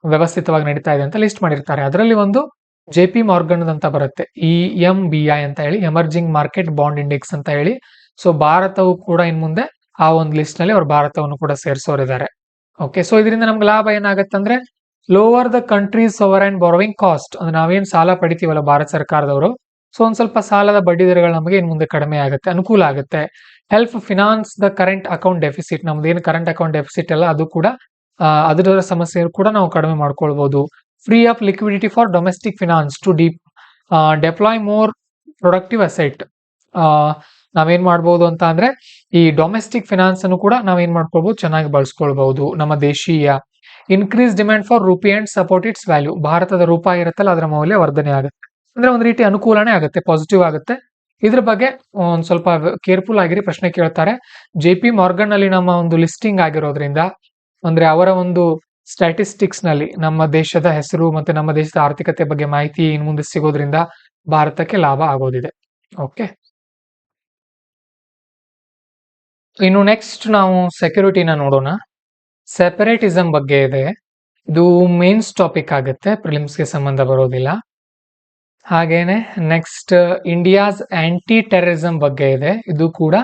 ವ್ಯವಸ್ಥಿತವಾಗಿ ನಡೀತಾ ಇದೆ ಅಂತ ಲಿಸ್ಟ್ ಮಾಡಿರ್ತಾರೆ. ಅದರಲ್ಲಿ ಒಂದು JP Morgan ಅಂತ ಬರುತ್ತೆ, EMBI ಅಂತ ಹೇಳಿ, ಎಮರ್ಜಿಂಗ್ ಮಾರ್ಕೆಟ್ ಬಾಂಡ್ ಇಂಡೆಕ್ಸ್ ಅಂತ ಹೇಳಿ. ಸೊ ಭಾರತವು ಕೂಡ ಇನ್ ಮುಂದೆ ಆ ಒಂದು ಲಿಸ್ಟ್ ನಲ್ಲಿ ಅವ್ರು ಭಾರತವನ್ನು ಕೂಡ ಸೇರಿಸೋರಿದ್ದಾರೆ. ಓಕೆ, ಸೊ ಇದರಿಂದ ನಮ್ಗೆ ಲಾಭ ಏನಾಗುತ್ತೆ ಅಂದ್ರೆ, lower the countries sovereign borrowing cost, ಅಂದ್ರೆ ನಾವೇನ್ ಸಾಲ ಪಡಿತೀವಲ್ಲ ಭಾರತ ಸರ್ಕಾರದವರು, ಸೊ ಒಂದ್ ಸ್ವಲ್ಪ ಸಾಲದ ಬಡ್ಡಿ ದರಗಳು ನಮಗೆ ಇನ್ ಮುಂದೆ ಕಡಿಮೆ ಆಗುತ್ತೆ, ಅನುಕೂಲ ಆಗುತ್ತೆ. Help finance the current account deficit, ನಮ್ದು ಏನು ಕರೆಂಟ್ ಅಕೌಂಟ್ ಡೆಫಿಸಿಟ್ ಅಲ್ಲ ಅದು ಕೂಡ ಅದರ ಸಮಸ್ಯೆ ಕೂಡ ನಾವು ಕಡಿಮೆ ಮಾಡ್ಕೊಳ್ಬಹುದು. Free up liquidity for domestic finance to deploy more productive asset. ನಾವೇನ್ ಮಾಡ್ಬೋದು ಅಂತ ಅಂದ್ರೆ, ಈ ಡೊಮೆಸ್ಟಿಕ್ ಫಿನಾನ್ಸ್ ಅನ್ನು ಕೂಡ ನಾವೇನ್ ಮಾಡ್ಕೊಳ್ಬಹುದು, ಚೆನ್ನಾಗಿ ಬಳಸ್ಕೊಳ್ಬಹುದು. ನಮ್ಮ ದೇಶೀಯ increase demand for rupee and support it's value, ಭಾರತದ ರೂಪಾಯಿ ಇರುತ್ತಲ್ಲ ಅದರ ಮೌಲ್ಯ ವರ್ಧನೆ ಆಗುತ್ತೆ, ಅಂದ್ರೆ ಒಂದ್ ರೀತಿ ಅನುಕೂಲನೇ ಆಗುತ್ತೆ, ಪಾಸಿಟಿವ್ ಆಗುತ್ತೆ. ಇದ್ರ ಬಗ್ಗೆ ಒಂದ್ ಸ್ವಲ್ಪ ಕೇರ್ಫುಲ್ ಆಗಿರಿ, ಪ್ರಶ್ನೆ ಕೇಳ್ತಾರೆ. JP Morgan ನಲ್ಲಿ ನಮ್ಮ ಒಂದು ಲಿಸ್ಟಿಂಗ್ ಆಗಿರೋದ್ರಿಂದ, ಅಂದ್ರೆ ಅವರ ಒಂದು ಸ್ಟ್ಯಾಟಿಸ್ಟಿಕ್ಸ್ ನಲ್ಲಿ ನಮ್ಮ ದೇಶದ ಹೆಸರು ಮತ್ತೆ ನಮ್ಮ ದೇಶದ ಆರ್ಥಿಕತೆ ಬಗ್ಗೆ ಮಾಹಿತಿ ಇನ್ ಮುಂದೆ ಸಿಗೋದ್ರಿಂದ ಭಾರತಕ್ಕೆ ಲಾಭ ಆಗೋದಿದೆ. ಓಕೆ, ಇನ್ನು ನೆಕ್ಸ್ಟ್ ನಾವು ಸೆಕ್ಯೂರಿಟಿನ ನೋಡೋಣ. ಸೆಪರೇಟಿಸಂ ಬಗ್ಗೆ ಇದೆ. ಇದು ಮೇನ್ಸ್ ಟಾಪಿಕ್ ಆಗುತ್ತೆ, ಪ್ರಿಲಿಮ್ಸ್ಗೆ ಸಂಬಂಧ ಬರೋದಿಲ್ಲ. ಹಾಗೇನೆ ನೆಕ್ಸ್ಟ್ ಇಂಡಿಯಾಸ್ ಆಂಟಿ ಟೆರರಿಸಂ ಬಗ್ಗೆ ಇದೆ, ಇದು ಕೂಡ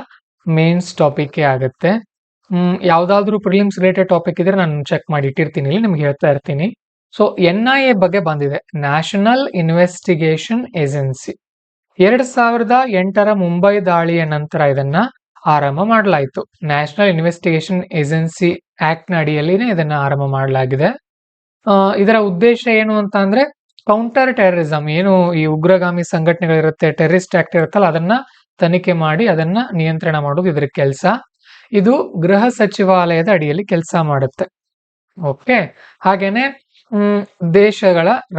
ಮೇನ್ಸ್ ಟಾಪಿಕ್ ಆಗುತ್ತೆ. ಯಾವ್ದಾದ್ರು ಪ್ರಿಲಿಮ್ಸ್ ರಿಲೇಟೆಡ್ ಟಾಪಿಕ್ ಇದ್ರೆ ನಾನು ಚೆಕ್ ಮಾಡಿ ಇಟ್ಟಿರ್ತೀನಿ, ಇಲ್ಲಿ ನಿಮ್ಗೆ ಹೇಳ್ತಾ ಇರ್ತೀನಿ. ಸೊ NIA ಬಗ್ಗೆ ಬಂದಿದೆ, ನ್ಯಾಷನಲ್ ಇನ್ವೆಸ್ಟಿಗೇಷನ್ ಏಜೆನ್ಸಿ. 2008 ಮುಂಬೈ ದಾಳಿಯ ನಂತರ ಇದನ್ನ ಆರಂಭ ಮಾಡಲಾಯಿತು. ನ್ಯಾಷನಲ್ ಇನ್ವೆಸ್ಟಿಗೇಷನ್ ಏಜೆನ್ಸಿ ಆಕ್ಟ್ ನ ಅಡಿಯಲ್ಲಿನೇ ಇದನ್ನ ಆರಂಭ ಮಾಡಲಾಗಿದೆ. ಇದರ ಉದ್ದೇಶ ಏನು ಅಂತ ಅಂದ್ರೆ ಕೌಂಟರ್ ಟೆರರಿಸಂ, ಏನು ಈ ಉಗ್ರಗಾಮಿ ಸಂಘಟನೆಗಳಿರುತ್ತೆ, ಟೆರರಿಸ್ಟ್ ಆಕ್ಟ್ ಇರುತ್ತಲ್ಲ, ಅದನ್ನ ತನಿಖೆ ಮಾಡಿ ಅದನ್ನ ನಿಯಂತ್ರಣ ಮಾಡೋದು ಇದರ ಕೆಲಸ. ಇದು ಗೃಹ ಸಚಿವಾಲಯದ ಅಡಿಯಲ್ಲಿ ಕೆಲಸ ಮಾಡುತ್ತೆ. ಓಕೆ. ಹಾಗೇನೆ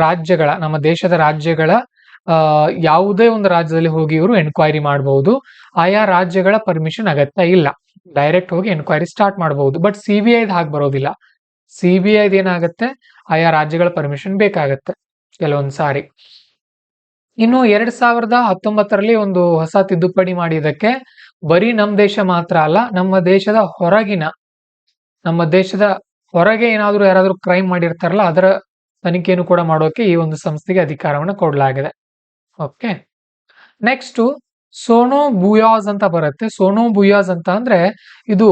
ರಾಜ್ಯಗಳ ನಮ್ಮ ದೇಶದ ರಾಜ್ಯಗಳ ಯಾವುದೇ ಒಂದು ರಾಜ್ಯದಲ್ಲಿ ಹೋಗಿ ಇವರು ಎನ್ಕ್ವೈರಿ ಮಾಡಬಹುದು. ಆಯಾ ರಾಜ್ಯಗಳ ಪರ್ಮಿಷನ್ ಅಗತ್ಯ ಇಲ್ಲ, ಡೈರೆಕ್ಟ್ ಹೋಗಿ ಎನ್ಕ್ವೈರಿ ಸ್ಟಾರ್ಟ್ ಮಾಡಬಹುದು. ಬಟ್ CBI ಹಾಗೆ ಬರೋದಿಲ್ಲ. CBI ಏನಾಗುತ್ತೆ, ಆಯಾ ರಾಜ್ಯಗಳ ಪರ್ಮಿಷನ್ ಬೇಕಾಗತ್ತೆ ಕೆಲವೊಂದ್ ಸಾರಿ. ಇನ್ನು 2019ರಲ್ಲಿ ಒಂದು ಹೊಸ ತಿದ್ದುಪಡಿ ಮಾಡಿದಕ್ಕೆ ಬರೀ ನಮ್ಮ ದೇಶ ಮಾತ್ರ ಅಲ್ಲ, ನಮ್ಮ ದೇಶದ ಹೊರಗೆ ಯಾರಾದ್ರೂ ಕ್ರೈಮ್ ಮಾಡಿರ್ತಾರಲ್ಲ ಅದರ ತನಿಖೆಯನ್ನು ಕೂಡ ಮಾಡೋಕೆ ಈ ಒಂದು ಸಂಸ್ಥೆಗೆ ಅಧಿಕಾರವನ್ನು ಕೊಡಲಾಗಿದೆ. ಓಕೆ. ನೆಕ್ಸ್ಟ್ ಸೋನೋ ಬುಯಾಸ್ ಅಂತ ಬರುತ್ತೆ. ಸೋನೋ ಬುಯಾಸ್ ಅಂತ ಅಂದ್ರೆ ಇದು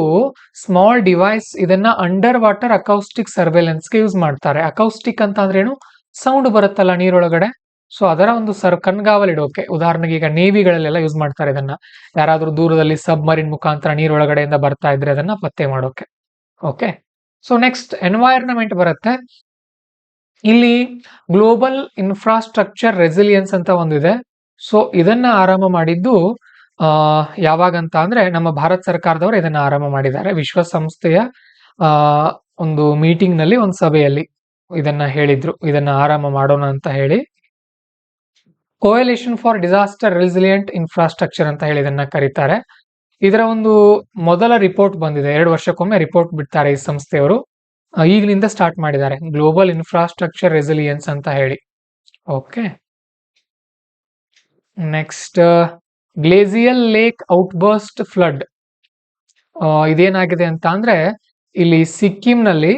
ಸ್ಮಾಲ್ ಡಿವೈಸ್, ಇದನ್ನ ಅಂಡರ್ ವಾಟರ್ ಅಕೌಸ್ಟಿಕ್ ಸರ್ವೇಲೆನ್ಸ್ಗೆ ಯೂಸ್ ಮಾಡ್ತಾರೆ. ಅಕೌಸ್ಟಿಕ್ ಅಂತ ಅಂದ್ರೆ ಏನು, ಸೌಂಡ್ ಬರುತ್ತಲ್ಲ ನೀರೊಳಗಡೆ, ಸೊ ಅದರ ಒಂದು ಕಣ್ಗಾವಲಿಡೋಕೆ. ಉದಾಹರಣೆಗೆ ಈಗ ನೇವಿಗಳಲ್ಲೆಲ್ಲ ಯೂಸ್ ಮಾಡ್ತಾರೆ ಇದನ್ನ, ಯಾರಾದ್ರೂ ದೂರದಲ್ಲಿ ಸಬ್ಮರಿನ್ ಮುಖಾಂತರ ನೀರೊಳಗಡೆಯಿಂದ ಬರ್ತಾ ಇದ್ರೆ ಅದನ್ನ ಪತ್ತೆ ಮಾಡೋಕೆ. ಓಕೆ. ಸೊ ನೆಕ್ಸ್ಟ್ ಎನ್ವೈರನ್ಮೆಂಟ್ ಬರುತ್ತೆ. ಇಲ್ಲಿ ಗ್ಲೋಬಲ್ ಇನ್ಫ್ರಾಸ್ಟ್ರಕ್ಚರ್ ರೆಸಿಲಿಯನ್ಸ್ ಅಂತ ಒಂದಿದೆ. ಸೊ ಇದನ್ನ ಆರಂಭ ಮಾಡಿದ್ದು ಯಾವಾಗಂತ ಅಂದ್ರೆ ನಮ್ಮ ಭಾರತ ಸರ್ಕಾರದವರು ಇದನ್ನ ಆರಂಭ ಮಾಡಿದ್ದಾರೆ. ವಿಶ್ವಸಂಸ್ಥೆಯ ಒಂದು ಮೀಟಿಂಗ್ ನಲ್ಲಿ, ಒಂದು ಸಭೆಯಲ್ಲಿ ಇದನ್ನ ಹೇಳಿದ್ರು, ಇದನ್ನ ಆರಂಭ ಮಾಡೋಣ ಅಂತ ಹೇಳಿ. Coalition for disaster resilient infrastructure ಅಂತ ಹೇಳಿ ಇದನ್ನ ಕರೀತಾರೆ. ಇದರ ಒಂದು ಮೊದಲ ರಿಪೋರ್ಟ್ ಬಂದಿದೆ, 2 ವರ್ಷಕ್ಕೊಮ್ಮೆ ರಿಪೋರ್ಟ್ ಬಿಡ್ತಾರೆ ಈ ಸಂಸ್ಥೆಯವರು. ಈಗಿನಿಂದ ಸ್ಟಾರ್ಟ್ ಮಾಡಿದ್ದಾರೆ ಗ್ಲೋಬಲ್ ಇನ್ಫ್ರಾಸ್ಟ್ರಕ್ಚರ್ ರೆಸಿಲಿಯನ್ಸ್ ಅಂತ ಹೇಳಿ. Okay. Next glacial lake outburst flood. ಇದೇನಾಗಿದೆ ಅಂತ ಅಂದ್ರೆ ಇಲ್ಲಿ ಸಿಕ್ಕಿಂನಲ್ಲಿ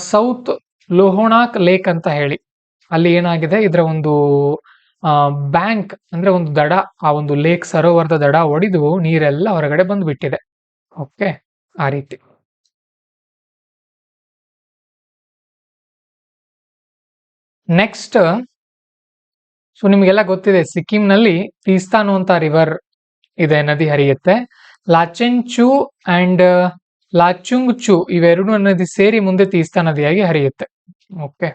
ಸೌತ್ ಲೋಹೋಣಾಕ್ ಲೇಕ್ ಅಂತ ಹೇಳಿ ಅಲ್ಲಿ ಏನಾಗಿದೆ, ಇದರ ಒಂದು ಬ್ಯಾಂಕ್ ಅಂದ್ರೆ ಒಂದು ದಡ, ಆ ಒಂದು ಲೇಕ್ ಸರೋವರದ ದಡ ಒಡೆದು ನೀರೆಲ್ಲ ಹೊರಗಡೆ ಬಂದ್ಬಿಟ್ಟಿದೆ. ಓಕೆ, ಆ ರೀತಿ. ನೆಕ್ಸ್ಟ್, ಸೊ ನಿಮ್ಗೆಲ್ಲ ಗೊತ್ತಿದೆ, ಸಿಕ್ಕಿಂನಲ್ಲಿ ತೀಸ್ತಾ ಅನ್ನುವಂತ ರಿವರ್ ಇದೆ, ನದಿ ಹರಿಯುತ್ತೆ. ಲಾಚೆನ್ಚು ಅಂಡ್ ಲಾಚುಂಗ್ ಚು ಇವೆರಡು ನದಿ ಸೇರಿ ಮುಂದೆ ತೀಸ್ತಾ ನದಿಯಾಗಿ ಹರಿಯುತ್ತೆ. Okay.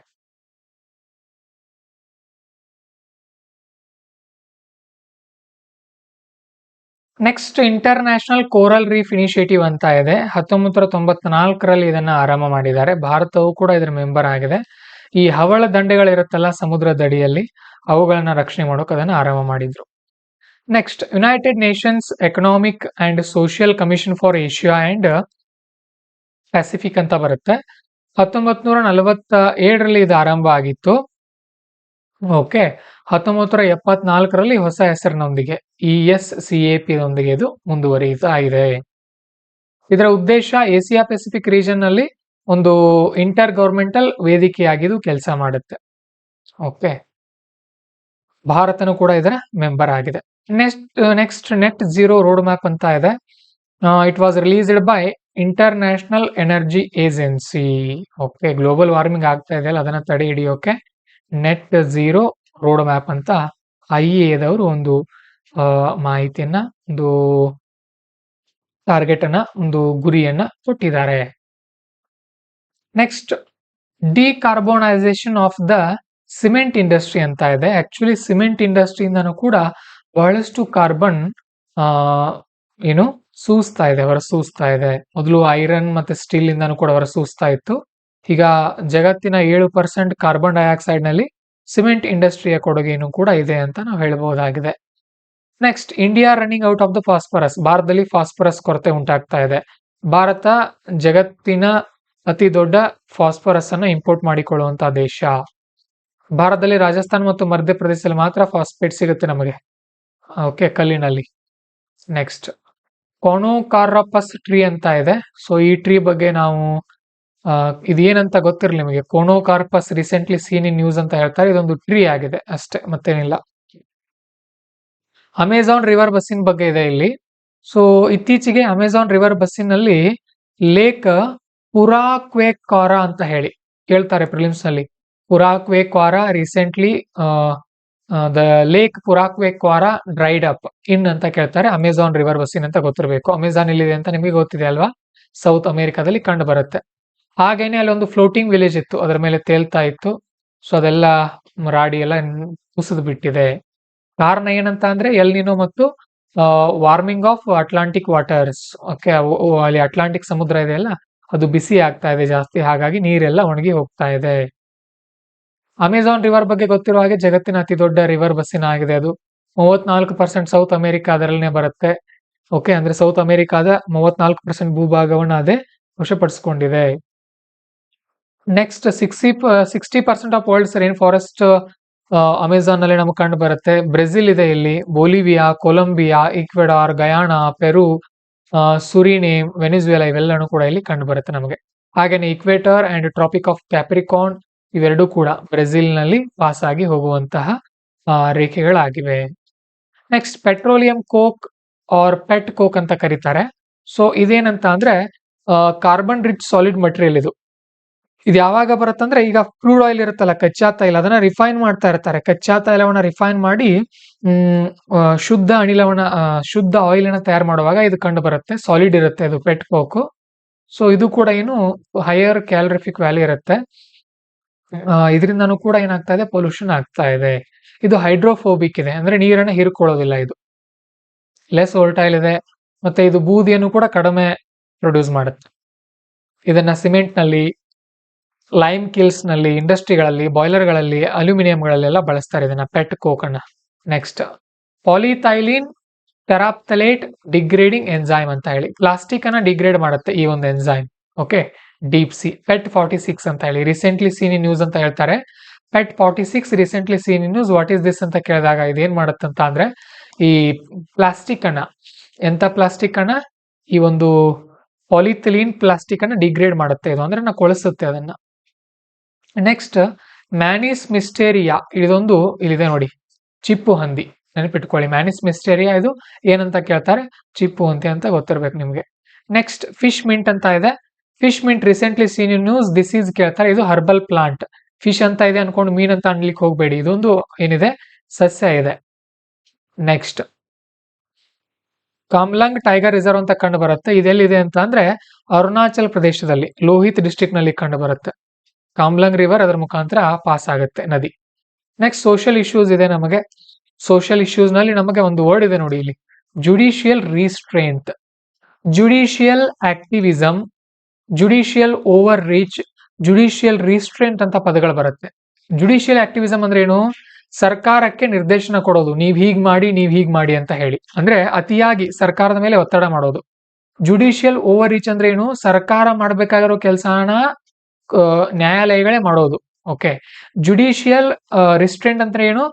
Next international coral reef initiative ಅಂತ ಇದೆ. 1994ರಲ್ಲಿ ಇದನ್ನ ಆರಂಭ ಮಾಡಿದ್ದಾರೆ. ಭಾರತವು ಕೂಡ ಇದರ ಮೆಂಬರ್ ಆಗಿದೆ. ಈ ಹವಳ ದಂಡೆಗಳಿರುತ್ತಲ್ಲ ಸಮುದ್ರದ ಅಡಿಯಲ್ಲಿ, ಅವುಗಳನ್ನ ರಕ್ಷಣೆ ಮಾಡೋಕೆ ಅದನ್ನ ಆರಂಭ ಮಾಡಿದ್ರು. Next, United Nations economic and social commission for Asia and Pacific ಅಂತ ಬರುತ್ತೆ. 1947ರಲ್ಲಿ ಇದು ಆರಂಭ ಆಗಿತ್ತು. ಓಕೆ. 1974ರಲ್ಲಿ ಹೊಸ ಹೆಸರಿನೊಂದಿಗೆ ESCAP ನೊಂದಿಗೆ ಇದು ಮುಂದುವರಿಯುತ್ತಾ ಇದೆ. ಇದರ ಉದ್ದೇಶ ಏಸಿಯಾ ಪೆಸಿಫಿಕ್ ರೀಜನ್ ನಲ್ಲಿ ಒಂದು ಇಂಟರ್ ಗವರ್ಮೆಂಟಲ್ ವೇದಿಕೆಯಾಗಿದ್ದು ಕೆಲಸ ಮಾಡುತ್ತೆ. ಓಕೆ. ಭಾರತನು ಕೂಡ ಇದರ ಮೆಂಬರ್ ಆಗಿದೆ. Next net zero road map ಅಂತ ಇದೆ. It was released by international energy agency. Okay, global warming ಆಗ್ತಾ ಇದೆ ಅಲ್ಲ, ಅದನ್ನ ತಡೆ ಹಿಡಿಯೋಕೆ ನೆಟ್ ಝೀರೋ ರೋಡ್ ಮ್ಯಾಪ್ ಅಂತ IEAದವರು ಒಂದು ಮಾಹಿತಿಯನ್ನ, ಒಂದು ಟಾರ್ಗೆಟ್ ಅನ್ನ, ಒಂದು ಗುರಿಯನ್ನ ಕೊಟ್ಟಿದ್ದಾರೆ. Next, decarbonisation of the cement industry ಅಂತ ಇದೆ. ಆಕ್ಚುಲಿ ಸಿಮೆಂಟ್ ಇಂಡಸ್ಟ್ರಿಯಿಂದನೂ ಕೂಡ ಬಹಳಷ್ಟು ಕಾರ್ಬನ್ ಹೊರಸೂಸ್ತಾ ಇದೆ. ಮೊದಲು ಐರನ್ ಮತ್ತೆ ಸ್ಟೀಲ್ ಇಂದಾನು ಕೂಡ ಹೊರಸೂಸ್ತಾ ಇತ್ತು. ಈಗ ಜಗತ್ತಿನ 7% ಕಾರ್ಬನ್ ಡೈಆಕ್ಸೈಡ್ ನಲ್ಲಿ ಸಿಮೆಂಟ್ ಇಂಡಸ್ಟ್ರಿಯ ಕೊಡುಗೆಯನ್ನು ಕೂಡ ಇದೆ ಅಂತ ನಾವು ಹೇಳಬಹುದಾಗಿದೆ. Next, India running out of the phosphorus. ಭಾರತದಲ್ಲಿ ಫಾಸ್ಫರಸ್ ಕೊರತೆ ಉಂಟಾಗ್ತಾ ಇದೆ. ಭಾರತ ಜಗತ್ತಿನ ಅತಿ ದೊಡ್ಡ ಫಾಸ್ಫರಸ್ ಅನ್ನು ಇಂಪೋರ್ಟ್ ಮಾಡಿಕೊಳ್ಳುವಂತಹ ದೇಶ. ಭಾರತದಲ್ಲಿ ರಾಜಸ್ಥಾನ ಮತ್ತು ಮಧ್ಯಪ್ರದೇಶದಲ್ಲಿ ಮಾತ್ರ ಫಾಸ್ಫೇಟ್ ಸಿಗುತ್ತೆ ನಮಗೆ. ಓಕೆ, ಕಲ್ಲಿನಲ್ಲಿ. ನೆಕ್ಸ್ಟ್, ಕೊನೋಕಾರ್ಪಸ್ ಟ್ರೀ ಅಂತ ಇದೆ. ಸೊ ಈ ಟ್ರೀ ಬಗ್ಗೆ ನಾವು ಇದೇನಂತ ಗೊತ್ತಿರಲಿ ನಿಮಗೆ, ಕೋನೋಕಾರ್ಪಸ್ ರೀಸೆಂಟ್ಲಿ ಸೀನ್ ಇನ್ ನ್ಯೂಸ್ ಅಂತ ಹೇಳ್ತಾರೆ. ಇದೊಂದು ಟ್ರೀ ಆಗಿದೆ ಅಷ್ಟೇ, ಮತ್ತೇನಿಲ್ಲ. ಅಮೆಜಾನ್ ರಿವರ್ ಬಸ್ಸಿನ ಬಗ್ಗೆ ಇದೆ ಇಲ್ಲಿ. ಸೊ ಇತ್ತೀಚೆಗೆ ಅಮೆಜಾನ್ ರಿವರ್ ಬಸ್ಸಿನಲ್ಲಿ ಲೇಕ್ ಪುರಾಕ್ವೆಕ್ವಾರಾ ಅಂತ ಹೇಳಿ ಕೇಳ್ತಾರೆ ಪ್ರಿಲಿಮ್ಸ್ ನಲ್ಲಿ. Puraquequara recently the lake Puraquequara dried up in ಅಂತ ಕೇಳ್ತಾರೆ. ಅಮೆಜಾನ್ ರಿವರ್ ಬಸ್ಸಿನ್ ಅಂತ ಗೊತ್ತಿರಬೇಕು. ಅಮೆಜಾನ್ ಇಲ್ಲಿದೆ ಅಂತ ನಿಮಗೆ ಗೊತ್ತಿದೆ ಅಲ್ವಾ, ಸೌತ್ ಅಮೆರಿಕಾದಲ್ಲಿ ಕಂಡು ಬರುತ್ತೆ. ಹಾಗೇನೆ ಅಲ್ಲಿ ಒಂದು ಫ್ಲೋಟಿಂಗ್ ವಿಲೇಜ್ ಇತ್ತು, ಅದರ ಮೇಲೆ ತೇಲ್ತಾ ಇತ್ತು. ಸೊ ಅದೆಲ್ಲ ರಾಡಿ ಎಲ್ಲ ಕುಸಿದು ಬಿಟ್ಟಿದೆ. ಕಾರಣ ಏನಂತ ಅಂದ್ರೆ ಎಲ್ ನಿನೋ ಮತ್ತು warming of Atlantic waters. Okay, ಅಲ್ಲಿ ಅಟ್ಲಾಂಟಿಕ್ ಸಮುದ್ರ ಇದೆ ಅಲ್ಲ, ಅದು ಬಿಸಿ ಆಗ್ತಾ ಇದೆ ಜಾಸ್ತಿ, ಹಾಗಾಗಿ ನೀರೆಲ್ಲ ಒಣಗಿ ಹೋಗ್ತಾ ಇದೆ. ಅಮೆಜಾನ್ ರಿವರ್ ಬಗ್ಗೆ ಗೊತ್ತಿರುವ ಹಾಗೆ ಜಗತ್ತಿನ ಅತಿ ದೊಡ್ಡ ರಿವರ್ ಬಸ್ಸಿನ ಆಗಿದೆ ಅದು. 34% ಸೌತ್ ಅಮೆರಿಕಾ ಅದರಲ್ಲೇ ಬರುತ್ತೆ. ಓಕೆ, ಅಂದ್ರೆ ಸೌತ್ ಅಮೆರಿಕಾದ 34% ಭೂಭಾಗವನ್ನು ಅದೇ ವಶಪಡಿಸಿಕೊಂಡಿದೆ. Next 60% of world's rain forest Amazon ನಲ್ಲಿ ನಮಗೆ ಕಂಡು ಬರುತ್ತೆ. ಬ್ರೆಜಿಲ್ ಇದೆ ಇಲ್ಲಿ, Bolivia, Colombia, Ecuador, Guyana, Peru, Suriname, Venezuela ಇವೆಲ್ಲನೂ ಕೂಡ ಇಲ್ಲಿ ಕಂಡು ಬರುತ್ತೆ ನಮಗೆ. ಹಾಗೇನೆ equator and tropic of Capricorn ಇವೆರಡೂ ಕೂಡ ಬ್ರೆಜಿಲ್ ನಲ್ಲಿ ಪಾಸ್ ಆಗಿ ಹೋಗುವಂತಹ ರೇಖೆಗಳಾಗಿವೆ. Next petroleum coke or pet coke ಅಂತ ಕರೀತಾರೆ. ಸೊ ಇದೇನಂತ ಅಂದ್ರೆ ಕಾರ್ಬನ್ ರಿಚ್ ಸಾಲಿಡ್ ಮಟೀರಿಯಲ್ ಇದು. ಇದು ಯಾವಾಗ ಬರುತ್ತಂದ್ರೆ, ಈಗ ಕ್ರೂಡ್ ಆಯಿಲ್ ಇರುತ್ತಲ್ಲ, ಕಚ್ಚಾ ತೈಲ, ಅದನ್ನ ರಿಫೈನ್ ಮಾಡ್ತಾ ಇರ್ತಾರೆ. ಕಚ್ಚಾ ತೈಲವನ್ನ ರಿಫೈನ್ ಮಾಡಿ ಶುದ್ಧ ಅನಿಲವನ್ನ ಶುದ್ಧ ಆಯಿಲ್ ಅನ್ನ ತಯಾರು ಮಾಡುವಾಗ ಇದು ಕಂಡು ಬರುತ್ತೆ. ಸಾಲಿಡ್ ಇರುತ್ತೆ ಇದು ಪೆಟ್ ಕೋಕ್. ಸೊ ಇದು ಕೂಡ ಏನು ಹೈಯರ್ ಕ್ಯಾಲರಿಫಿಕ್ ವ್ಯಾಲ್ಯೂ ಇರುತ್ತೆ. ಇದರಿಂದನೂ ಕೂಡ ಏನಾಗ್ತಾ ಇದೆ, ಪೊಲ್ಯೂಷನ್ ಆಗ್ತಾ ಇದೆ. ಇದು ಹೈಡ್ರೋಫೋಬಿಕ್ ಇದೆ, ಅಂದ್ರೆ ನೀರನ್ನ ಹೀರ್ಕೊಳ್ಳೋದಿಲ್ಲ. ಇದು ಲೆಸ್ ವೋಲ್ಟೈಲ್ ಇದೆ, ಮತ್ತೆ ಇದು ಬೂದಿಯನ್ನು ಕೂಡ ಕಡಿಮೆ ಪ್ರೊಡ್ಯೂಸ್ ಮಾಡುತ್ತೆ. ಇದನ್ನ ಸಿಮೆಂಟ್ ನಲ್ಲಿ, ಲೈಮ್ ಕಿಲ್ಸ್ ನಲ್ಲಿ, ಇಂಡಸ್ಟ್ರಿಗಳಲ್ಲಿ, ಬಾಯ್ಲರ್ಗಳಲ್ಲಿ, ಅಲ್ಯೂಮಿನಿಯಂಗಳಲ್ಲೆಲ್ಲ ಬಳಸ್ತಾರೆ ಇದನ್ನ ಪೆಟ್ ಕೋಕ್ ಅನ್ನ. ನೆಕ್ಸ್ಟ್ ಪಾಲಿಥೈಲಿನ್ ಟೆರಾಪ್ತಲೇಟ್ ಡಿಗ್ರೇಡಿಂಗ್ ಎನ್ಸೈಮ್ ಅಂತ ಹೇಳಿ ಪ್ಲಾಸ್ಟಿಕ್ ಅನ್ನ ಡಿಗ್ರೇಡ್ ಮಾಡುತ್ತೆ ಈ ಒಂದು enzyme. Okay, deep C pet 46 ಅಂತ ಹೇಳಿ ರೀಸೆಂಟ್ಲಿ ಸೀನ್ ಇನ್ ನ್ಯೂಸ್ ಅಂತ ಹೇಳ್ತಾರೆ. Pet 46 recently seen in news, what is this ಅಂತ ಕೇಳಿದಾಗ ಇದೇನ್ ಮಾಡುತ್ತಂತ ಅಂದ್ರೆ, ಈ ಪ್ಲಾಸ್ಟಿಕ್ ಅನ್ನ, ಎಂತ ಪ್ಲಾಸ್ಟಿಕ್ ಅನ್ನ, ಈ ಒಂದು ಪಾಲಿಥಿಲೀನ್ ಪ್ಲಾಸ್ಟಿಕ್ ಅನ್ನ ಡಿಗ್ರೇಡ್ ಮಾಡುತ್ತೆ ಇದು, ಅಂದ್ರೆ ಕೊಳಿಸುತ್ತೆ ಅದನ್ನ. ನೆಕ್ಸ್ಟ್ ಮ್ಯಾನಿಸ್ ಮಿಸ್ಟೇರಿಯಾ, ಇದೊಂದು ಇಲ್ಲಿದೆ ನೋಡಿ, ಚಿಪ್ಪು ಹಂದಿ, ನೆನಪಿಟ್ಕೊಳ್ಳಿ. ಮ್ಯಾನಿಸ್ ಮಿಸ್ಟೇರಿಯಾ ಇದು ಏನಂತ ಕೇಳ್ತಾರೆ, ಚಿಪ್ಪು ಹಂದಿ ಅಂತ ಗೊತ್ತಿರ್ಬೇಕು ನಿಮ್ಗೆ. ನೆಕ್ಸ್ಟ್ ಫಿಶ್ ಮಿಂಟ್ ಅಂತ ಇದೆ. Fish mint recently seen in news, disease ಕೇಳ್ತಾರೆ. ಇದು ಹರ್ಬಲ್ ಪ್ಲಾಂಟ್. ಫಿಶ್ ಅಂತ ಇದೆ ಅನ್ಕೊಂಡು ಮೀನ್ ಅಂತ ಅನ್ಲಿಕ್ಕೆ ಹೋಗ್ಬೇಡಿ, ಇದೊಂದು ಏನಿದೆ ಸಸ್ಯ ಇದೆ. ನೆಕ್ಸ್ಟ್ ಕಾಮ್ಲಂಗ್ ಟೈಗರ್ ರಿಸರ್ವ್ ಅಂತ ಕಂಡು ಬರುತ್ತೆ. ಇದೆಲ್ಲಿದೆ ಅಂತ ಅಂದ್ರೆ ಅರುಣಾಚಲ್ ಪ್ರದೇಶದಲ್ಲಿ ಲೋಹಿತ್ ಡಿಸ್ಟ್ರಿಕ್ಟ್ ನಲ್ಲಿ ಕಂಡು ಬರುತ್ತೆ. ಕಾಮ್ಲಂಗ್ ರಿವರ್ ಅದರ ಮುಖಾಂತರ ಪಾಸ್ ಆಗುತ್ತೆ ನದಿ. ನೆಕ್ಸ್ಟ್ ಸೋಷಿಯಲ್ ಇಶ್ಯೂಸ್ ಇದೆ ನಮಗೆ. ಸೋಷಿಯಲ್ ಇಶ್ಯೂಸ್ ನಲ್ಲಿ ನಮಗೆ ಒಂದು ವರ್ಡ್ ಇದೆ ನೋಡಿ ಇಲ್ಲಿ, judicial restraint, judicial activism, judicial overreach, judicial restraint ಅಂತ ಪದಗಳು ಬರುತ್ತೆ. ಜುಡಿಷಿಯಲ್ ಆಕ್ಟಿವಿಸಮ್ ಅಂದ್ರೆ ಏನು, ಸರ್ಕಾರಕ್ಕೆ ನಿರ್ದೇಶನ ಕೊಡೋದು, ನೀವ್ ಹೀಗ್ ಮಾಡಿ, ನೀವ್ ಹೀಗ್ ಮಾಡಿ ಅಂತ ಹೇಳಿ, ಅಂದ್ರೆ ಅತಿಯಾಗಿ ಸರ್ಕಾರದ ಮೇಲೆ ಒತ್ತಡ ಮಾಡೋದು. ಜುಡಿಷಿಯಲ್ ಓವರ್ ರೀಚ್ ಅಂದ್ರೆ ಏನು, ಸರ್ಕಾರ ಮಾಡ್ಬೇಕಾಗಿರೋ ಕೆಲಸನ ನ್ಯಾಯಾಲಯಗಳೇ ಮಾಡೋದು. ಓಕೆ, ಜುಡಿಷಿಯಲ್ ರಿಸ್ಟ್ರೆಂಟ್ ಅಂದ್ರೆ ಏನು,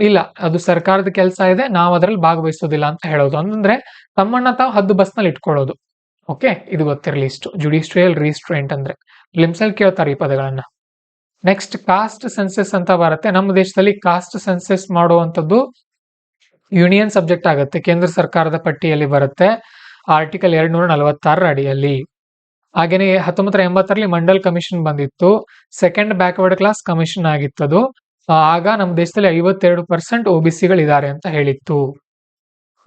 ಇಲ್ಲ ಅದು ಸರ್ಕಾರದ ಕೆಲಸ ಇದೆ, ನಾವು ಅದರಲ್ಲಿ ಭಾಗವಹಿಸೋದಿಲ್ಲ ಅಂತ ಹೇಳೋದು. ಅಂದ್ರೆ ತಮ್ಮನ್ನ ತಾವು ಹದ್ದು ಬಸ್ನಲ್ಲಿ ಇಟ್ಕೊಳ್ಳೋದು. ಓಕೆ, ಇದು ಗೊತ್ತಿರಲಿ ಇಷ್ಟು, ಜುಡಿಷಿಯಲ್ ರಿಸ್ಟ್ರೆಂಟ್ ಅಂದ್ರೆ. ಲಿಮ್ಸಲ್ ಕೇಳ್ತಾರೆ ಈ ಪದಗಳನ್ನ. ನೆಕ್ಸ್ಟ್ ಕಾಸ್ಟ್ ಸೆನ್ಸಸ್ ಅಂತ ಬರುತ್ತೆ. ನಮ್ಮ ದೇಶದಲ್ಲಿ ಕಾಸ್ಟ್ ಸೆನ್ಸಸ್ ಮಾಡುವಂತದ್ದು ಯೂನಿಯನ್ ಸಬ್ಜೆಕ್ಟ್ ಆಗುತ್ತೆ, ಕೇಂದ್ರ ಸರ್ಕಾರದ ಪಟ್ಟಿಯಲ್ಲಿ ಬರುತ್ತೆ, ಆರ್ಟಿಕಲ್ 246 ಅಡಿಯಲ್ಲಿ. ಹಾಗೇನೆ 1980ರಲ್ಲಿ ಮಂಡಲ್ ಕಮಿಷನ್ ಬಂದಿತ್ತು, ಸೆಕೆಂಡ್ ಬ್ಯಾಕ್ವರ್ಡ್ ಕ್ಲಾಸ್ ಕಮಿಷನ್ ಆಗಿತ್ತದು. ಆಗ ನಮ್ಮ ದೇಶದಲ್ಲಿ 52% OBCಗಳಿದ್ದಾರೆ ಅಂತ ಹೇಳಿತ್ತು.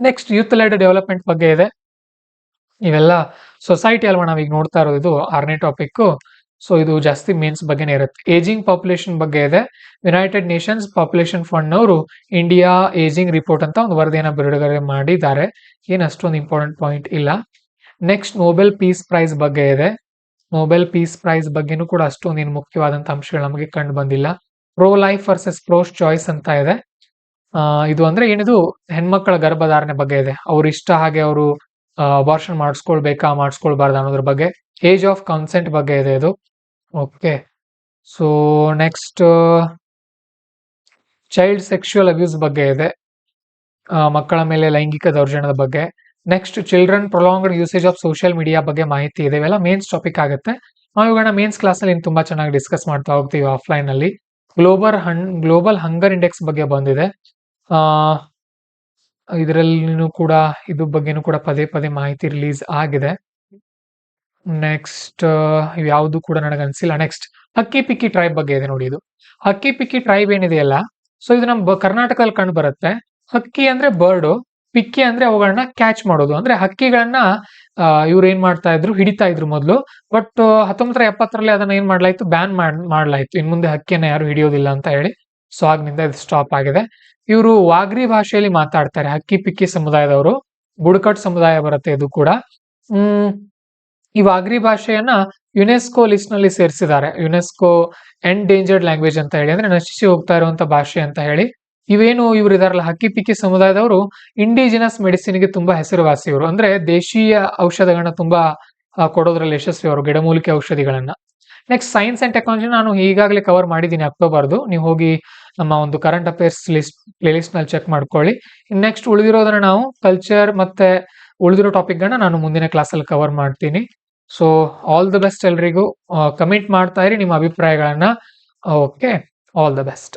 ನೆಕ್ಸ್ಟ್ ಯೂತ್ ಲೆಡ್ ಡೆವಲಪ್ಮೆಂಟ್ ಬಗ್ಗೆ ಇದೆ. ಇವೆಲ್ಲ ಸೊಸೈಟಿ ಅಲ್ವಾ ನಾವೀಗ ನೋಡ್ತಾ ಇರೋದು, ಇದು 6ನೇ ಟಾಪಿಕ್. ಸೊ ಇದು ಜಾಸ್ತಿ ಮೇನ್ಸ್ ಬಗ್ಗೆನೇ ಇರುತ್ತೆ. ಏಜಿಂಗ್ ಪಾಪ್ಯುಲೇಷನ್ ಬಗ್ಗೆ ಇದೆ. ಯುನೈಟೆಡ್ ನೇಷನ್ಸ್ ಪಾಪ್ಯುಲೇಷನ್ ಫಂಡ್ ಅವರು ಇಂಡಿಯಾ ಏಜಿಂಗ್ ರಿಪೋರ್ಟ್ ಅಂತ ಒಂದು ವರದಿಯನ್ನು ಬಿಡುಗಡೆ ಮಾಡಿದ್ದಾರೆ. ಏನ್ ಅಷ್ಟೊಂದು ಇಂಪಾರ್ಟೆಂಟ್ ಪಾಯಿಂಟ್ ಇಲ್ಲ. ನೆಕ್ಸ್ಟ್ ನೋಬೆಲ್ ಪೀಸ್ ಪ್ರೈಸ್ ಬಗ್ಗೆ ಇದೆ. ನೋಬೆಲ್ ಪೀಸ್ ಪ್ರೈಸ್ ಬಗ್ಗೆನೂ ಕೂಡ ಅಷ್ಟೊಂದು ಏನು ಮುಖ್ಯವಾದಂತ ಅಂಶಗಳು ನಮಗೆ ಕಂಡು ಬಂದಿಲ್ಲ. Pro life versus pros choice ಅಂತ ಇದೆ. ಇದು ಅಂದ್ರೆ ಏನಿದು ಹೆಣ್ಮಕ್ಳ ಗರ್ಭಧಾರಣೆ ಬಗ್ಗೆ ಇದೆ. ಅವ್ರ ಇಷ್ಟ ಹಾಗೆ ಅವರು ಅಬಾರ್ಷನ್ ಮಾಡಿಸ್ಕೊಳ್ಬೇಕಾ ಮಾಡಿಸ್ಕೊಳ್ಬಾರ್ದು ಅನ್ನೋದ್ರ ಬಗ್ಗೆ. ಏಜ್ ಆಫ್ ಕನ್ಸೆಂಟ್ ಬಗ್ಗೆ ಇದೆ ಇದು. Okay, so next child sexual abuse ಬಗ್ಗೆ ಇದೆ, ಮಕ್ಕಳ ಮೇಲೆ ಲೈಂಗಿಕ ದೌರ್ಜನ್ಯದ ಬಗ್ಗೆ. Next children prolonged usage of social media ಬಗ್ಗೆ ಮಾಹಿತಿ ಇದೆ. ಇವೆಲ್ಲ ಮೇನ್ಸ್ ಟಾಪಿಕ್ ಆಗುತ್ತೆ. ನಾವು ಇವುಗಳನ್ನ ಮೇನ್ಸ್ ಕ್ಲಾಸಲ್ಲಿ ತುಂಬಾ ಚೆನ್ನಾಗಿ ಡಿಸ್ಕಸ್ ಮಾಡ್ತಾ ಹೋಗ್ತೀವಿ ಆಫ್ಲೈನ್ ಅಲ್ಲಿ. ಗ್ಲೋಬಲ್ ಹಂಗರ್ ಇಂಡೆಕ್ಸ್ ಬಗ್ಗೆ ಬಂದಿದೆ. ಇದರಲ್ಲಿನೂ ಕೂಡ ಇದ್ರ ಬಗ್ಗೆನೂ ಕೂಡ ಪದೇ ಪದೇ ಮಾಹಿತಿ ರಿಲೀಸ್ ಆಗಿದೆ. ನೆಕ್ಸ್ಟ್ ಯಾವುದು ಕೂಡ ನನಗೆ ಅನ್ಸಿಲ್ಲ. ನೆಕ್ಸ್ಟ್ ಹಕ್ಕಿ ಪಿಕ್ಕಿ ಟ್ರೈಬ್ ಬಗ್ಗೆ ಇದೆ ನೋಡಿ. ಇದು ಹಕ್ಕಿ ಪಿಕ್ಕಿ ಟ್ರೈಬ್ ಏನಿದೆಯಲ್ಲ, ಸೊ ಇದು ನಮ್ಮ ಕರ್ನಾಟಕದಲ್ಲಿ ಕಂಡು ಬರುತ್ತೆ. ಹಕ್ಕಿ ಅಂದ್ರೆ ಬರ್ಡು, ಪಿಕ್ಕಿ ಅಂದ್ರೆ ಅವುಗಳನ್ನ ಕ್ಯಾಚ್ ಮಾಡೋದು. ಅಂದ್ರೆ ಹಕ್ಕಿಗಳನ್ನ ಇವ್ರು ಏನ್ ಮಾಡ್ತಾ ಇದ್ರು, ಹಿಡಿತಾ ಇದ್ರು ಮೊದಲು. ಬಟ್ 1970ರಲ್ಲಿ ಅದನ್ನ ಏನ್ ಮಾಡ್ಲಾಯ್ತು, ಬ್ಯಾನ್ ಮಾಡ್ಲಾಯ್ತು. ಇನ್ ಮುಂದೆ ಹಕ್ಕಿಯನ್ನ ಯಾರು ಹಿಡಿಯೋದಿಲ್ಲ ಅಂತ ಹೇಳಿ. ಸೊ ಆಗ್ನಿಂದ ಇದು ಸ್ಟಾಪ್ ಆಗಿದೆ. ಇವರು ವಾಗ್ರಿ ಭಾಷೆಯಲ್ಲಿ ಮಾತಾಡ್ತಾರೆ, ಹಕ್ಕಿ ಪಿಕ್ಕಿ ಸಮುದಾಯದವರು. ಬುಡಕಟ್ಟು ಸಮುದಾಯ ಬರುತ್ತೆ ಇದು ಕೂಡ. ಈ ವಾಗ್ರಿ ಭಾಷೆಯನ್ನ ಯುನೆಸ್ಕೋ ಲಿಸ್ಟ್ ನಲ್ಲಿ ಸೇರಿಸಿದ್ದಾರೆ. ಯುನೆಸ್ಕೋ ಎಂಡೇಂಜರ್ಡ್ ಲ್ಯಾಂಗ್ವೇಜ್ ಅಂತ ಹೇಳಿ, ಅಂದ್ರೆ ನಶಿಸಿ ಹೋಗ್ತಾ ಇರುವಂತ ಭಾಷೆ ಅಂತ ಹೇಳಿ. ಇವ್ರು ಇದಾರಲ್ಲ ಹಕ್ಕಿ ಪಿಕ್ಕಿ ಸಮುದಾಯದವರು, ಇಂಡಿಜಿನಸ್ ಮೆಡಿಸಿನ್ ಗೆ ತುಂಬಾ ಹೆಸರುವಾಸಿ ಇವರು. ಅಂದ್ರೆ ದೇಶೀಯ ಔಷಧಗಳನ್ನ ತುಂಬಾ ಕೊಡೋದ್ರಲ್ಲಿ ಯಶಸ್ವಿ ಅವರು, ಗಿಡಮೂಲಿಕೆ ಔಷಧಿಗಳನ್ನ. ನೆಕ್ಸ್ಟ್ ಸೈನ್ಸ್ ಅಂಡ್ ಟೆಕ್ನಾಲಜಿ ನಾನು ಈಗಾಗಲೇ ಕವರ್ ಮಾಡಿದ್ದೀನಿ ಅಕ್ಟೋಬರ್ದು. ನೀವು ಹೋಗಿ ನಮ್ಮ ಒಂದು ಕರೆಂಟ್ ಅಫೇರ್ಸ್ ಪ್ಲೇ ಲಿಸ್ಟ್ ನಲ್ಲಿ ಚೆಕ್ ಮಾಡ್ಕೊಳ್ಳಿ. ನೆಕ್ಸ್ಟ್ ಉಳಿದಿರೋದನ್ನ ನಾವು ಕಲ್ಚರ್ ಮತ್ತೆ ಉಳಿದಿರೋ ಟಾಪಿಕ್ ಗಳನ್ನ ನಾನು ಮುಂದಿನ ಕ್ಲಾಸಲ್ಲಿ ಕವರ್ ಮಾಡ್ತೀನಿ. ಸೊ ಆಲ್ ದ ಬೆಸ್ಟ್ ಎಲ್ರಿಗೂ. ಕಮೆಂಟ್ ಮಾಡ್ತಾ ಇರಿ ನಿಮ್ಮ ಅಭಿಪ್ರಾಯಗಳನ್ನ. Okay, all the best.